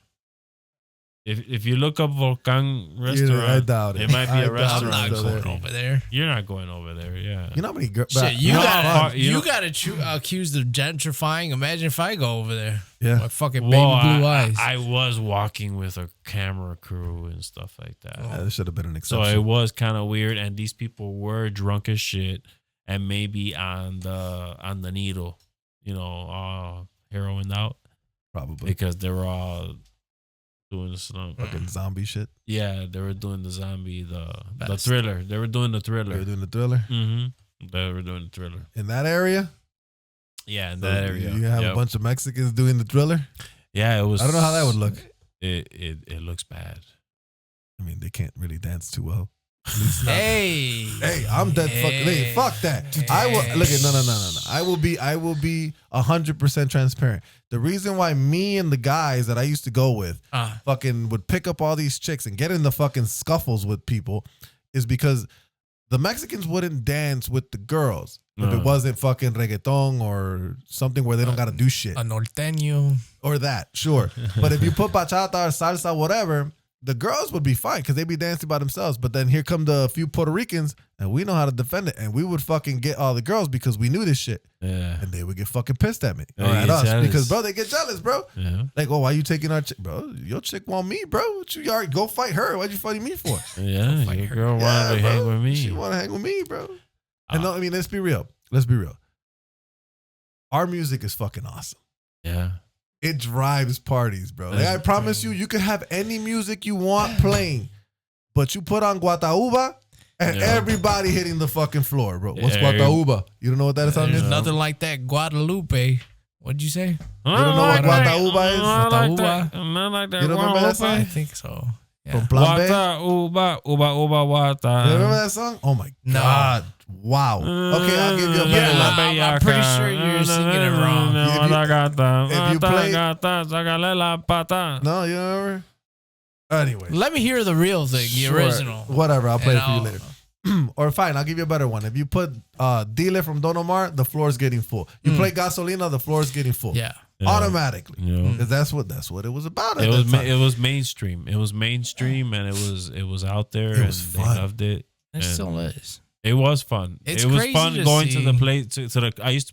If you look up Volcan I restaurant, doubt it. it might be I a doubt restaurant. I'm not it's going there. over there. you're not going over there. Yeah. You know how many girls? Shit, you no, got fuck, you know- accused of gentrifying. Imagine if I go over there. Yeah. My fucking baby Well, blue eyes. I was walking with a camera crew and stuff like that. Yeah, there should have been an So exception. it was kind of weird, and these people were drunk as shit, and maybe on the needle, heroin out Probably. because they were all doing some. Fucking zombie shit. Yeah, they were doing the zombie, the Best. thriller. They were doing the They were thriller. doing the thriller They were doing the thriller. in that area. Yeah, in So that area. You have Yep. a bunch of Mexicans doing the thriller. Yeah, it was. I don't know how that would look. It looks bad. I mean, they can't really dance too well. At least not- Hey. Hey, I'm dead. Hey, fuck that. I will look at no. I will be 100% transparent. The reason why me and the guys that I used to go with fucking would pick up all these chicks and get in the fucking scuffles with people is because the Mexicans wouldn't dance with the girls if No. it wasn't fucking reggaeton or something where they don't got to do shit A norteño. or that. Sure, but if you put bachata or salsa, whatever. The girls would be fine because they'd be dancing by themselves. But then here come the few Puerto Ricans and we know how to defend it. And we would fucking get all the girls because we knew this shit. Yeah. And they would get fucking pissed at me. They Or at get us. jealous. Because, bro, they get jealous, bro. Yeah. Like, oh, why you taking our chick? Bro, your chick want me, bro. What you already go fight her. Why'd you fighting me for? Yeah. fight Your her. girl wanted to bro. hang with me. She want to hang with me, bro. And Ah. no, I mean, let's be real. Let's be real. Our music is fucking awesome. Yeah. It drives parties, bro. Like, I promise you, you can have any music you want playing, but you put on Guatauba and Yeah. everybody hitting the fucking floor, bro. What's Yeah. Guatauba? You don't know what that is? There's Onion? nothing like that Guadalupe. What'd you say? You don't know what Guatauba is? Guatauba? Not like that. You don't remember that I song? think so. From Yeah. Plan B? You Wata, uba, wata. remember that song? Oh my No. God. Wow. Okay, I'll give you a better Yeah, one. I'm pretty sure you're singing it wrong. If you play- pata. No, you don't remember? Anyway. Let me hear the real thing, the Sure. original. Whatever, I'll play And it for you I'll- later. Or fine, I'll give you a better one. If you put Dile from Don Omar, the floor is getting full. You play Gasolina, the floor is getting full. Yeah. Automatically. Yeah. Because that's what it was about. At It was that time. it was mainstream. It was mainstream, and it was out there, It was and fun. they loved it. It And still is. It was fun. It's it was crazy fun to going to the see. place. To the I used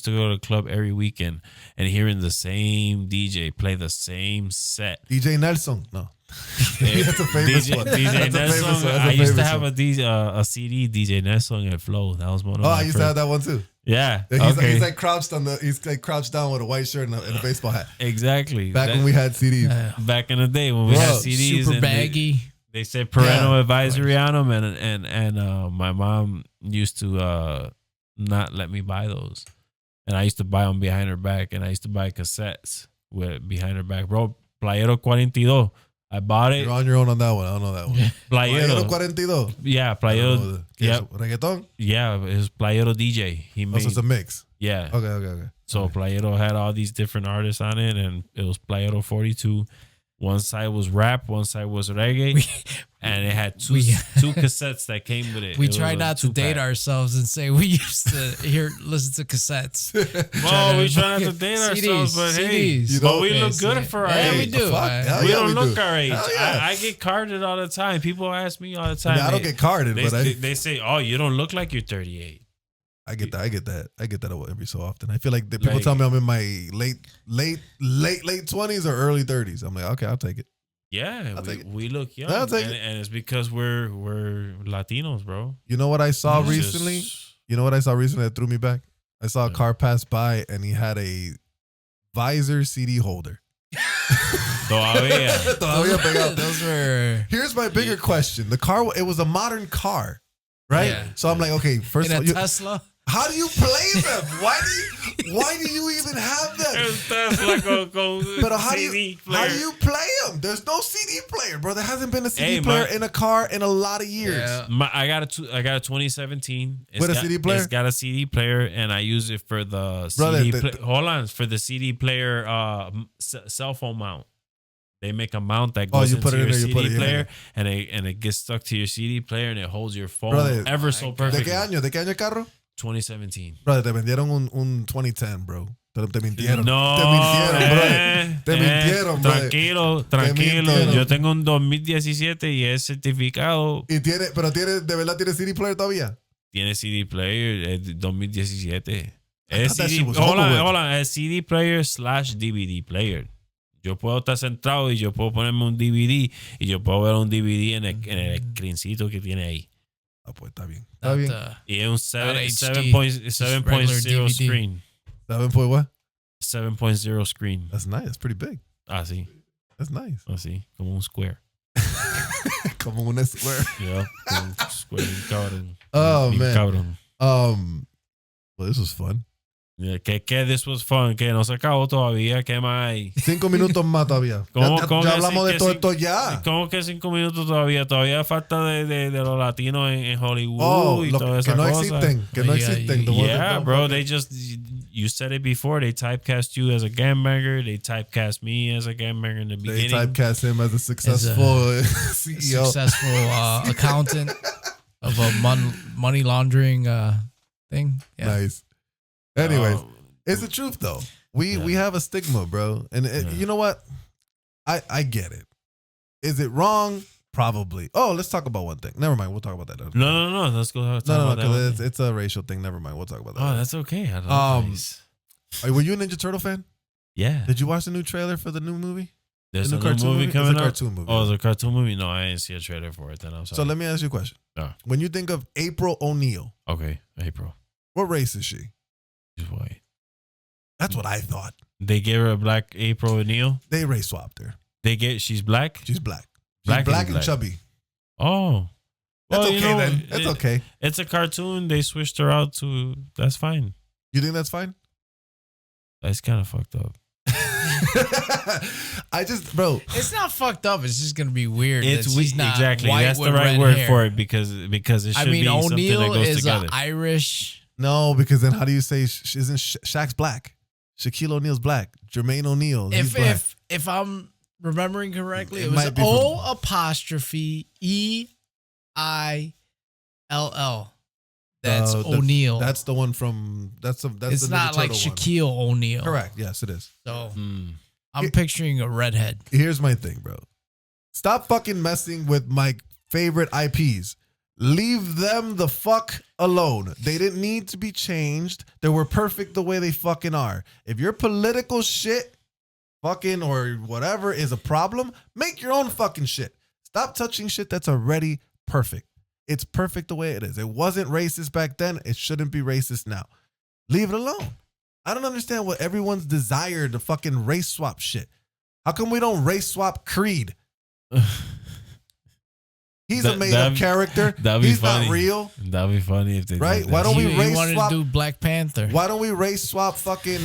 to go to the club every weekend and hearing the same DJ play the same set. DJ Nelson. No. That's a famous one. DJ That's a famous Nelson. one. That's I a used to famous have one. a CD, DJ Nelson and Flow. That was one of Oh, my I used to have that one too. Yeah. He's like crouched down with a white shirt and a baseball hat. Exactly. Back when we had CDs. Back in the day when we had CDs. Super and baggy. They said parental advisory on them, and my mom used to not let me buy those, and I used to buy them behind her back, and I used to buy cassettes with behind her back, bro. Playero 42. I bought it. You're on your own on that one. I don't know that one. Playero. Playero 42. Yeah, Playero. Yeah. Yeah, Reggaeton? yeah. It was Playero DJ. He made. Also, it's a mix. Yeah. Okay. So Playero had all these different artists on it, and it was Playero 42. One side was rap, one side was reggae, and it had two cassettes that came with it. We It try was a not to date 2-pack. ourselves and say we used to listen to cassettes. Well, we try not to date ourselves, but hey, CDs. but we look good for our Yeah, age. we do. Fuck. Hell We yeah, don't look do. our age. Hell yeah. I get carded all the time. People ask me all the I time. mean, I don't get carded, they, but they say, "Oh, you don't look like you're 38." I get that every so often. I feel like the people Like- tell me I'm in my late 20s or early 30s. I'm like, okay, I'll take it. Yeah, I'll take it. we look young, I'll take and, it. and it's because we're Latinos, bro. You know what I saw It's recently? just- You know what I saw recently that threw me back? I saw a Yeah. car pass by and he had a visor CD holder. Todavía. Todavía pegado. Those were Here's my bigger question. The car, it was a modern car, right? Yeah. So I'm like, okay, first in of a all, Tesla. how do you play them? Why do you even have them? But how do you play them? There's no CD player, bro. There hasn't been a CD Hey, player my- in a car in a lot of years. Yeah. I got a 2017. With a CD player? It's got a CD player, and I use it for the Brother, CD. Hold on, for the CD player cell phone mount. They make a mount that Oh, goes you into put it in your there, you CD put it, yeah. player, and it gets stuck to your CD player, and it holds your phone Brother, ever so ¿De perfectly. qué año? ¿De qué año el carro? 2017. Brother, te vendieron un 2010, bro. Te mintieron. No, te mintieron, brother. Te mintieron, brother. Tranquilo. mintieron. Yo tengo un 2017 y es certificado. Pero de verdad tiene CD player todavía. Tiene CD player, es 2017. I Es thought that CD, shit was over with. hold on, es CD player / DVD player. Yo puedo estar centrado y yo puedo ponerme un DVD y yo puedo ver un DVD en el screencito que tiene ahí. Ah, pues está bien. Está Not bien. Y es un HD, 7.0 regular DVD. screen. 7 what? 7.0 screen. That's nice. That's pretty big. Así, That's nice. así, como un square. Como un square. Yeah, como un square, bien cabrón. Oh, Bien man. cabrón. Well, this was fun. Yeah, que this was fun, que no se acabó todavía, ¿qué más hay? 5 minutos más todavía. ¿Cómo Ya que hablamos sí, de que todo sí? esto ya. ¿Cómo que 5 minutos todavía? Todavía falta de los latinos en Hollywood Oh, y lo toda que esa no cosa. existen. Que no Yeah, existen. The ones that Yeah, don't bro, fucking- they just, you said it before, they typecast you as a gangbanger, they typecast me as a gangbanger in the They beginning. typecast him as a successful CEO. Successful accountant of a money laundering thing. Yeah. Nice. Anyways, Um, it's the truth though. We Yeah. have a stigma, bro. And Yeah. you know what? I get it. Is it wrong? Probably. Oh, let's talk about one thing. Never mind. We'll talk about that. no, let's go talk No, about that. because one. it's a racial thing. Never mind. We'll talk about that. Oh, that's okay. I don't Um, know. Were you a Ninja Turtle fan? Yeah. Did you watch the new trailer for the new movie? There's the a new new cartoon movie movie? coming It's a out. cartoon movie. Oh, the cartoon movie? No, I didn't see a trailer for it. Then I'm So sorry. let me ask you a question. Yeah. When you think of April O'Neil, Okay, April. what race is she? She's white. That's what I thought. They gave her a black April O'Neil. They race swapped her. She's black. She's black. She's Black black and and black. chubby. Oh, That's well, okay you know, then. That's okay. It's a cartoon. They switched her out to. That's fine. You think that's fine? That's kind of fucked up. I just, bro. It's not fucked up. It's just gonna be weird. It's that she's not exactly. white That's the with right red word hair. for it because it should I mean, be something that O'Neal goes is together. Irish. No, because then how do you say isn't Shaq's black? Shaquille O'Neal's black. Jermaine O'Neal. He's black. If I'm remembering correctly, It it was might be O from- apostrophe EILL. That's The- O'Neal. That's the one from. That's it's the not Ninja like Turtle one. Shaquille O'Neal. Correct. Yes, it is. So Hmm. I'm picturing a redhead. Here's my thing, bro. Stop fucking messing with my favorite IPs. Leave them the fuck alone. They didn't need to be changed. They were perfect the way they fucking are. If your political shit fucking or whatever is a problem, make your own fucking shit. Stop touching shit that's already perfect. It's perfect the way it is. It wasn't racist back then. It shouldn't be racist now. Leave it alone. I don't understand what everyone's desire to fucking race swap shit. How come we don't race swap Creed? He's a made-up character. He's funny. not real. That'd be funny if they right? did that. Why don't we race wanted swap? to do Black Panther. Why don't we race swap fucking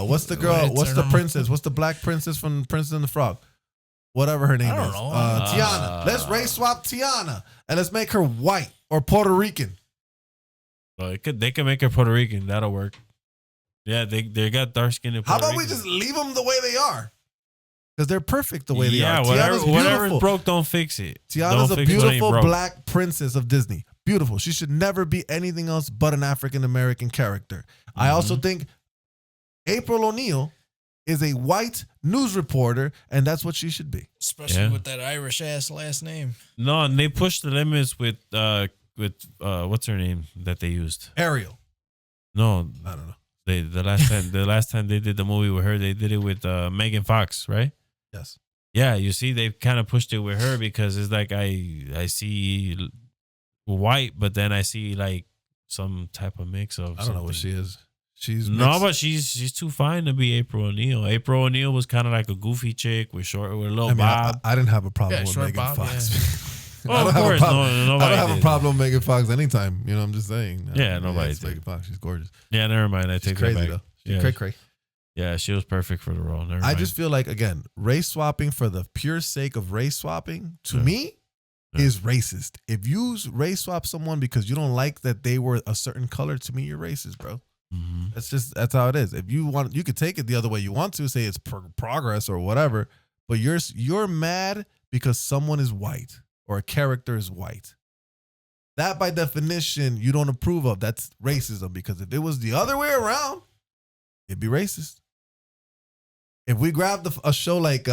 what's the girl? What's the princess? What's the black princess from Princess and the Frog? Whatever her name is. Tiana. Let's race swap Tiana and let's make her white or Puerto Rican. Well, they could make her Puerto Rican. That'll work. Yeah, they got dark skin. How about we just leave them the way they are? Because they're perfect the way they are. Yeah, whatever's broke, don't fix it. Tiana's a beautiful black princess of Disney. Beautiful. She should never be anything else but an African-American character. Mm-hmm. I also think April O'Neil is a white news reporter, and that's what she should be. Especially with that Irish-ass last name. No, and they pushed the limits with what's her name that they used? Ariel. No. I don't know. The last time they did the movie with her, they did it with Megan Fox, right? Yes. Yeah, you see, they kind of pushed it with her because it's like I see white, but then I see like some type of mix of. I don't know what she is. She's no, but she's too fine to be April O'Neil. April O'Neil was kind of like a goofy chick with a little bob. I didn't have a problem with Megan Fox. Yeah. Well, of course, nobody I don't have a problem with Megan Fox anytime. You know, I'm just saying. Yeah, nobody did. Megan Fox, she's gorgeous. Yeah, never mind. I take crazy that back. Though. She's cray. Yeah, she was perfect for the role. Never I mind. just feel like, again, race swapping for the pure sake of race swapping, to me, is racist. If you race swap someone because you don't like that they were a certain color, to me, you're racist, bro. Mm-hmm. That's how it is. If you want, you could take it the other way you want to, say it's progress or whatever, but you're mad because someone is white or a character is white. That, by definition, you don't approve of. That's racism, because if it was the other way around, it'd be racist. If we grabbed a show like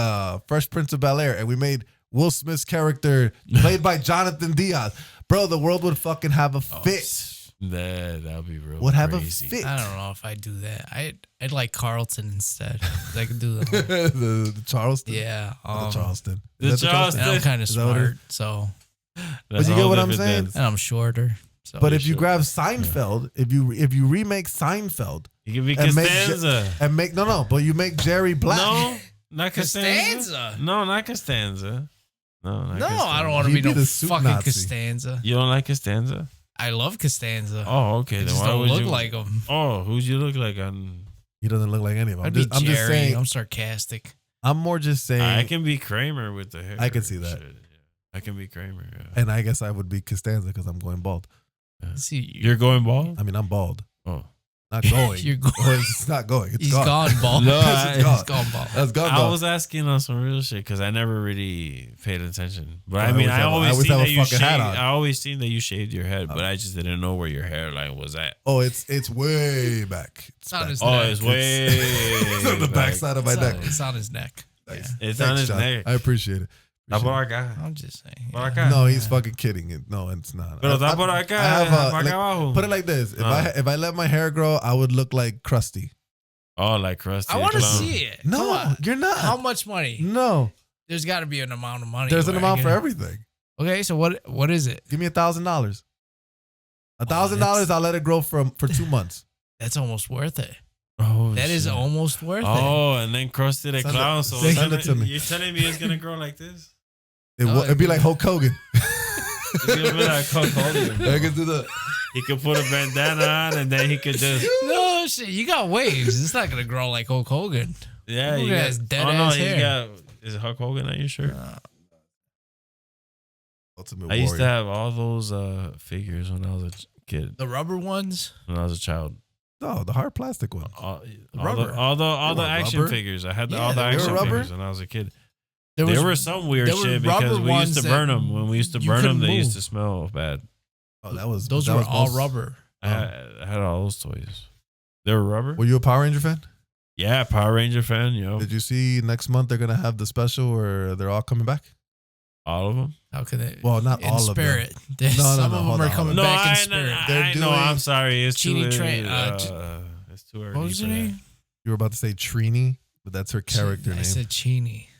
Fresh Prince of Bel-Air and we made Will Smith's character played by Jonathan Diaz, bro, the world would fucking have a fit. That would be real. Would have crazy. a fit. I don't know if I'd do that. I'd like Carlton instead. I could do the Charleston. Yeah, the Charleston. The Charleston. I'm kind of smart, so. But you get what I'm saying? And I'm shorter. So. But if you grab Seinfeld, if you remake Seinfeld, you can be Costanza but you make Jerry Black. No, not Costanza. No, not Costanza. No, I don't want to be no fucking Nazi. Costanza. You don't like Costanza? I love Costanza. Oh, okay. I just don't look like him. Oh, who'd you look like? He doesn't look like any of them. I'm just saying. I'm sarcastic. I'm more just saying. I can be Kramer with the hair. I can see that. Shit. I can be Kramer. Yeah. And I guess I would be Costanza because I'm going bald. Yeah. See, you're going bald? I mean, I'm bald. Oh. Not going. You're going. It's not going. It's He's gone bald. No, he's gone bald. That's gone I bald. was asking on some real shit because I never really paid attention. But I always seen that you shaved. I always seen that you shaved your head, but I just didn't know where your hairline was at. Oh, it's way back. It's on his neck. neck. It's way. It's on the back side of my neck. It's on his neck. Nice. Yeah. It's on his neck. I appreciate it. I'm just saying. Yeah. No, he's fucking kidding. No, it's not. Pero está por acá. Put it like this: if I let my hair grow, I would look like Krusty. Oh, like Krusty. I want to see it. No, you're not. How much money? No, there's got to be an amount of money. There's an amount for everything. Okay, so what is it? Give me $1,000. $1,000, I'll let it grow for 2 months. That's almost worth it. Oh, that is almost worth it. Oh, and then Krusty the Clown. So send it to me. You're telling me it's gonna grow like this? It'd be like Hulk Hogan. It's gonna be like Hulk Hogan. I can do that. He could put a bandana on, and then he could just. No shit, you got waves. It's not gonna grow like Hulk Hogan. Yeah, Hulk has dead no, ass he's hair. got. Is it Hulk Hogan? Are you sure? Ultimate I used Warrior. to have all those figures when I was a kid. The rubber ones. When I was a child. No, the hard plastic one. All Rubber. the action Rubber? figures. I had Yeah, all the they were action rubber? figures when I was a kid. There were some weird shit because we used to burn them. When we used to burn them, they used to smell bad. Oh, those were all most- rubber. I had all those toys. They were rubber? Were you a Power Ranger fan? Yeah, Power Ranger fan, yo. Did you see next month they're gonna have the special where they're all coming back? All of them? How can they? Well, not in all of them. spirit. No, Some no, of hold them are on, coming hold back in I spirit. They're know. doing- I'm sorry. It's Chini too Train- it's too early. What was for her that. name? You were about to say Trini, but that's her character I name. said Chini.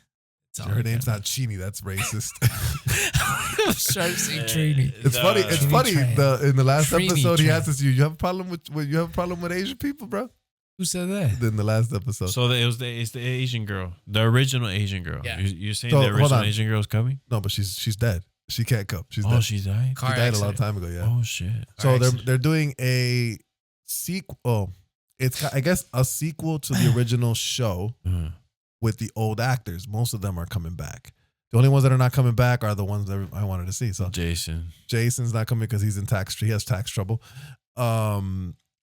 That's all Her I name's got. not Chini. That's racist. I'm trying to say Trini. It's funny. It's Trini funny. Train. In the last Trini episode, he Train. asked us, "You have a problem with Asian people, bro?" Who said that? In the last episode. So it's the Asian girl, the original Asian girl. Yeah. You're saying So, the hold original on. Asian girl's coming? No, but she's dead. She can't come. She's Oh, dead. she died. Car She died a long accident. time ago. Yeah. Oh shit. So Car they're accident. doing a sequel. Oh, it's I guess a sequel to the original show with the old actors. Most of them are coming back. The only ones that are not coming back are the ones that I wanted to see. So Jason. Jason's not coming because he's in he has tax trouble. I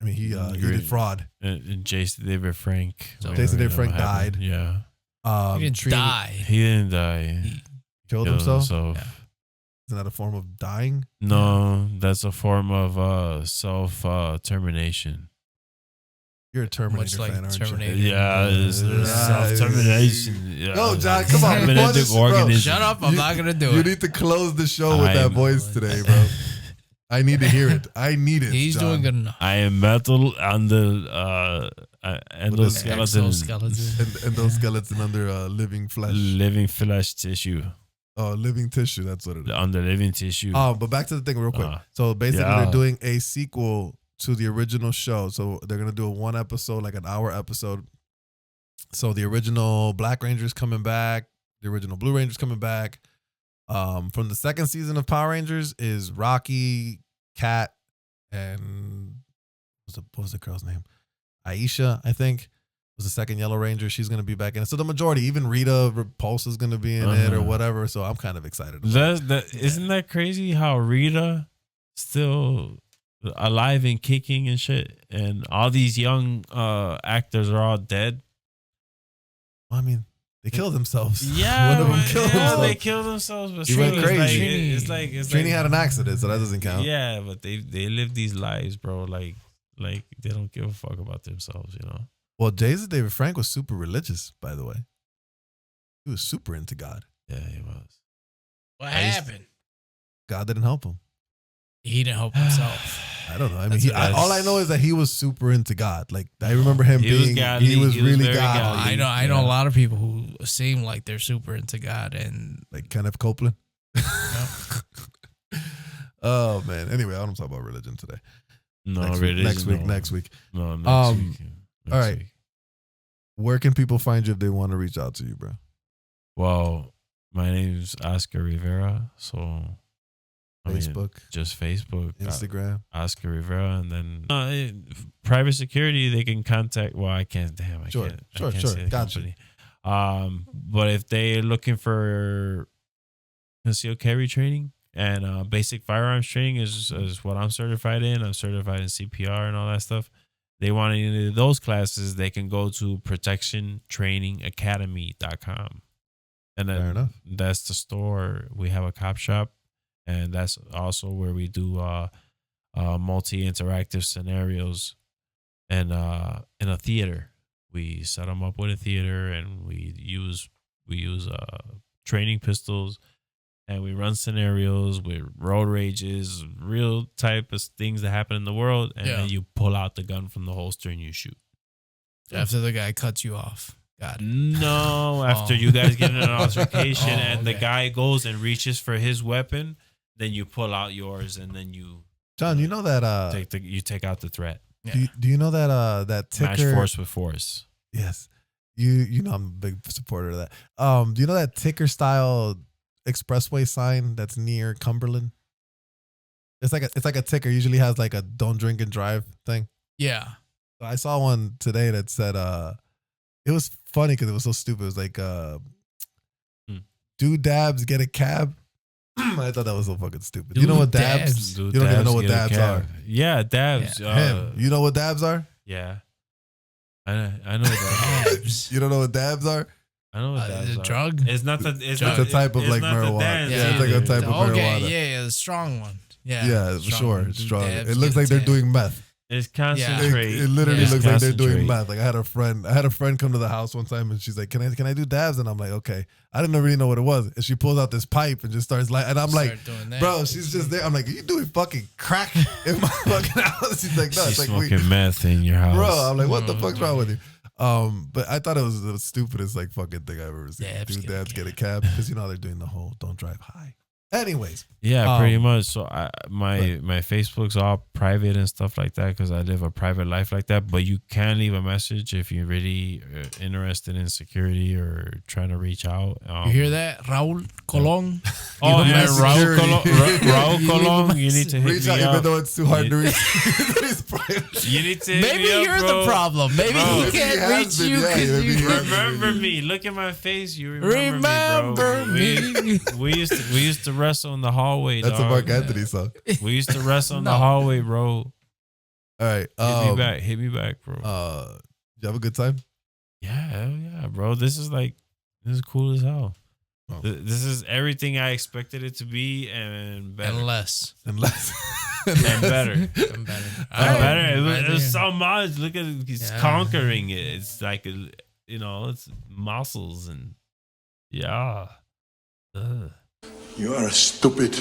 mean he did fraud. And Jason David Frank. So- Jason David Frank What happened. died. Yeah. He didn't Trini die. He didn't die. Killed himself. Yeah. Isn't that a form of dying? No, that's a form of self termination. You're a Terminator Much like fan, aren't Terminator. you? Yeah, it's self termination. Yeah. No, John, come on. Cybernetic Before this- bro, organism. Shut up. I'm not going to do You it. need to close the show with that I'm- voice today, bro. I need to hear it. I need it. He's John. doing good enough. I am metal on the endoskeleton, Exoskeleton. And those skeletons under living flesh. living flesh tissue, Oh, living tissue. That's what it is. under living tissue. But back to the thing real quick. So basically, yeah. they're doing a sequel to the original show. So they're gonna do a one episode, like an hour episode. So the original Black Ranger's coming back. The original Blue Ranger's coming back. From the second season of Power Rangers is Rocky, Kat, and what was the girl's name? Aisha, I think, was the second Yellow Ranger. She's gonna be back in it. So the majority, even Rita Repulsa is gonna be in it or whatever. So I'm kind of excited. Isn't that crazy how Rita still alive and kicking and shit, and all these young actors are all dead? I mean, they killed themselves. Yeah, One of them killed himself. they killed themselves. But He went still, crazy. It's like Trini had an accident, so that doesn't count. Yeah, but they live these lives, bro. Like they don't give a fuck about themselves, you know. Well, Jason David Frank was super religious, by the way. He was super into God. Yeah, he was. What I used- happened? God didn't help him. He didn't help himself. I don't know. I mean, That's- all I know is that he was super into God. Like I remember him He was being, godly. he was He was really very godly. godly. I know a lot of people who seem like they're super into God, and Like Kenneth Copeland. Oh man. Anyway, I don't talk about religion today. No, next religion, week. no. Next week. No, next Um, week. all Next right. week. Where can people find you if they want to reach out to you, bro? Well, my name's Oscar Rivera, so I mean, Facebook, just Facebook, Instagram. Oscar Rivera, and then private security. They can contact. Well, I can't. Damn, I Sure, can't. sure, I can't sure. say the Gotcha. company. But if they're looking for concealed carry training and basic firearms training is what I'm certified in. I'm certified in CPR and all that stuff. They want any of those classes, they can go to protectiontrainingacademy.com. And Fair then enough. that's the store. We have a cop shop, and that's also where we do multi-interactive scenarios. And in a theater, we set them up with a theater, and we use training pistols, and we run scenarios with road rages, real type of things that happen in the world, and then you pull out the gun from the holster and you shoot. after the guy cuts you off. Got it. No, after you guys get in an altercation and the okay. guy goes and reaches for his weapon, then you pull out yours and then you John, you know that take out the threat. do you know that that Match ticker force with force. Yes. You know I'm a big supporter of that. Do you know that ticker style expressway sign that's near Cumberland? It's like a ticker. Usually has like a don't drink and drive thing. Yeah. So I saw one today that said it was funny because it was so stupid. It was like do dabs get a cab? I thought that was so fucking stupid. You know what dabs? Dabs. You don't even know what dabs are. Yeah, dabs. Him. You know what dabs are? Yeah. I know what dabs are. Dabs. You don't know what dabs are? I know what dabs The are. drug? It's not the it's Drug. not It's a type of it's like not the marijuana. dance Yeah, it's like a either. type of Okay, marijuana. yeah, the strong one. Yeah. Yeah, for strong sure. one. It's Do strong. dabs, It looks get a like they're tan. doing meth. It's concentrate. It literally It's looks like they're doing concentrate. math. Like I had a friend come to the house one time and she's like, "Can I do dabs?" And I'm like, "Okay." I didn't really know what it was. And she pulls out this pipe and just starts like, and I'm like, Start doing that. "Bro, she's just there." I'm like, "Are you doing fucking crack in my fucking house?" She's like, "No, She's it's like smoking meth in your house. bro." I'm like, "What the fuck's wrong with you?" But I thought it was the stupidest like fucking thing I've ever seen. Dabs Dude, get a dabs get a cab. cab because you know they're doing the whole don't drive high. Anyways, Yeah, pretty Um, much. So my Facebook's all private and stuff like that because I live a private life like that. But you can leave a message if you're really interested in security or trying to reach out. You hear that, Raul Colon? Oh, Give a yeah, message. Raul Colon. Raul You leave a Colon, you need to hit reach me out even up. though it's too hard to Yeah. reach. You need to hit Maybe me up, you're bro. the problem. Maybe Bro. he Maybe he can't has reach been, you yeah, because maybe you he has Remember me. Look at my face. You remember me, bro. me. We used to wrestle in the hallway. That's a dog. Mark Anthony song. We used to wrestle in the No. hallway, bro. All right. Hit me back, bro. You have a good time? Yeah, hell yeah, bro. This is cool as hell. Oh. This is everything I expected it to be and better. And less. Unless And better. And better. And better. It was Yeah. so much. Look at it. He's Yeah. conquering it. It's like, it's muscles and yeah. Ugh. You are stupid.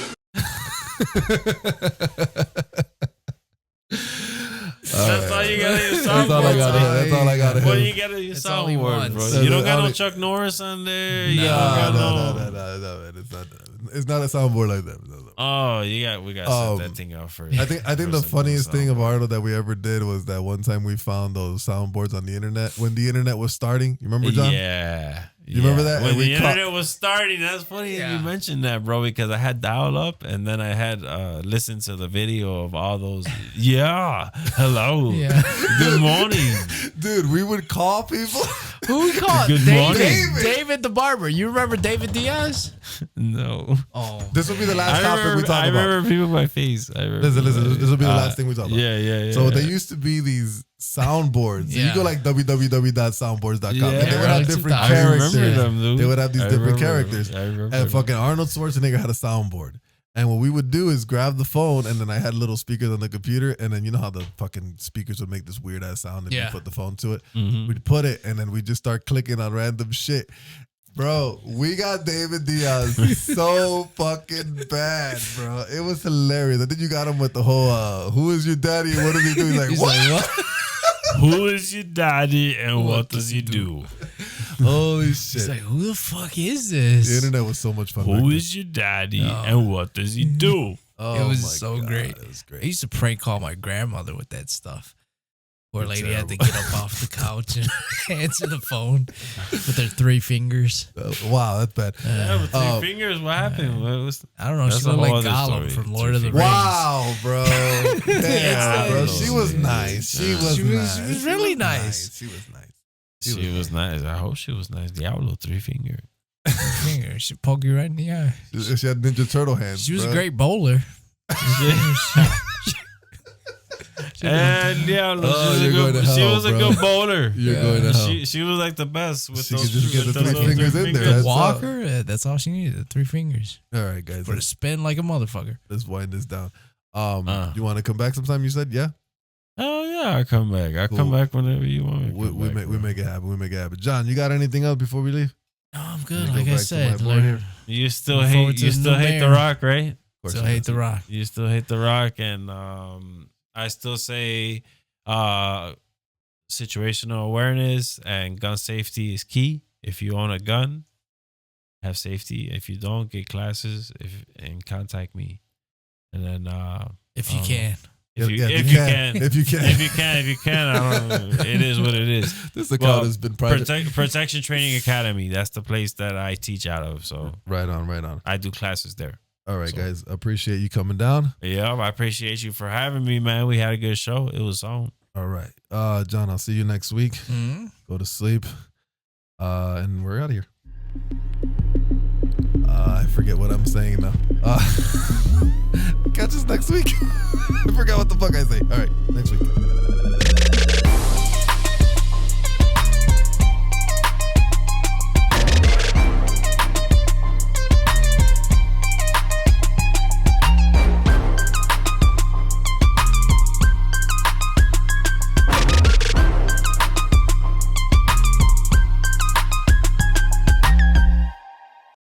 That's all you got in your soundboard. That's all I got. son. That's all I got. What do you got in your That's all he soundboard, wants. bro? That's You don't got all no he- Chuck Norris on there. No, You don't got No, man. It's not a soundboard like that. Oh, we got to set that thing out first. I think the funniest thing of Arnold that we ever did was that one time we found those soundboards on the internet when the internet was starting. You remember, John? Yeah. You remember that? When And we the internet was starting, that's funny that Yeah. you mentioned that, bro, because I had dial up and then I had listened to the video of all those. Yeah. Hello. Yeah. Good morning. Dude, we would call people. Who we call? Good morning. David the barber. You remember David Diaz? No. Oh. This will be the last topic we talk I about. remember people by face. Listen, this will be the last thing we talk about. Yeah. So there used to be these soundboards. So you Yeah. go like www.soundboards.com. Yeah. And they would have different I I characters. remember them, dude. They would have these I different remember characters. them. I remember And them. fucking Arnold Schwarzenegger had a soundboard. And what we would do is grab the phone, and then I had little speakers on the computer, and then you know how the fucking speakers would make this weird ass sound if you Yeah. put the phone to it. Mhm. We'd put it, and then we'd just start clicking on random shit. Bro, we got David Diaz so fucking bad, bro. It was hilarious. And then you got him with the whole, who is your daddy and what does he do? He's like, He's what? like, what? Who is your daddy and what does he do? Holy He's shit. like, who the fuck is this? The internet was so much fun. back Who then. is your daddy and what does he do? Oh It was my so God, great. It was I great. used to prank call my grandmother with that stuff. Poor You're lady had to terrible. get up off the couch and answer the phone with her 3 fingers. Wow, that's bad. Yeah, with 3 fingers, what happened? What was I don't know. That's She a looked whole like other Gollum story. from Lord of the 3 Rings. Wow, bro. Damn, bro. She was nice. She was She was- nice. she was really nice. She was nice. She was nice. I hope she was nice. Diablo 3 finger. Finger. She poked you right in the eye. She had Ninja Turtle hands. She was bro. a great bowler. And Diablo, Oh, you're going to she hell, was a bro. good bowler. You're going to hell. She was like the best with She those. could just get with the 3 those fingers in there. That's all. Walker, that's all she needed. 3 fingers. All right, guys. For to spin like a motherfucker. Let's wind this down. Uh. You want to come back sometime? You said, yeah. Oh yeah, I come back. I Cool. come back whenever you want me. To We come back, make bro. it happen. We make it happen. John, you got anything else before we leave? No, I'm Let good. me go Like I back to said, my board here. You still Look forward hate. to You the still new hate the mayor. Rock, right? still hate the Rock. You still hate the Rock, and I still say situational awareness and gun safety is key. If you own a gun, have safety. If you don't, get classes. And contact me. And then If you can. if you can, If you can. if you can, I don't. It is what it is. This account Well, has been private. Protection Training Academy. That's the place that I teach out of. So Right on. I do classes there. All right, So- guys. Appreciate you coming down. Yeah, I appreciate you for having me, man. We had a good show. It was on. All right. John, I'll see you next week. Hmm? Go to sleep. And we're out of here. I forget what I'm saying now. Catch us next week. I forgot what the fuck I say. All right, next week.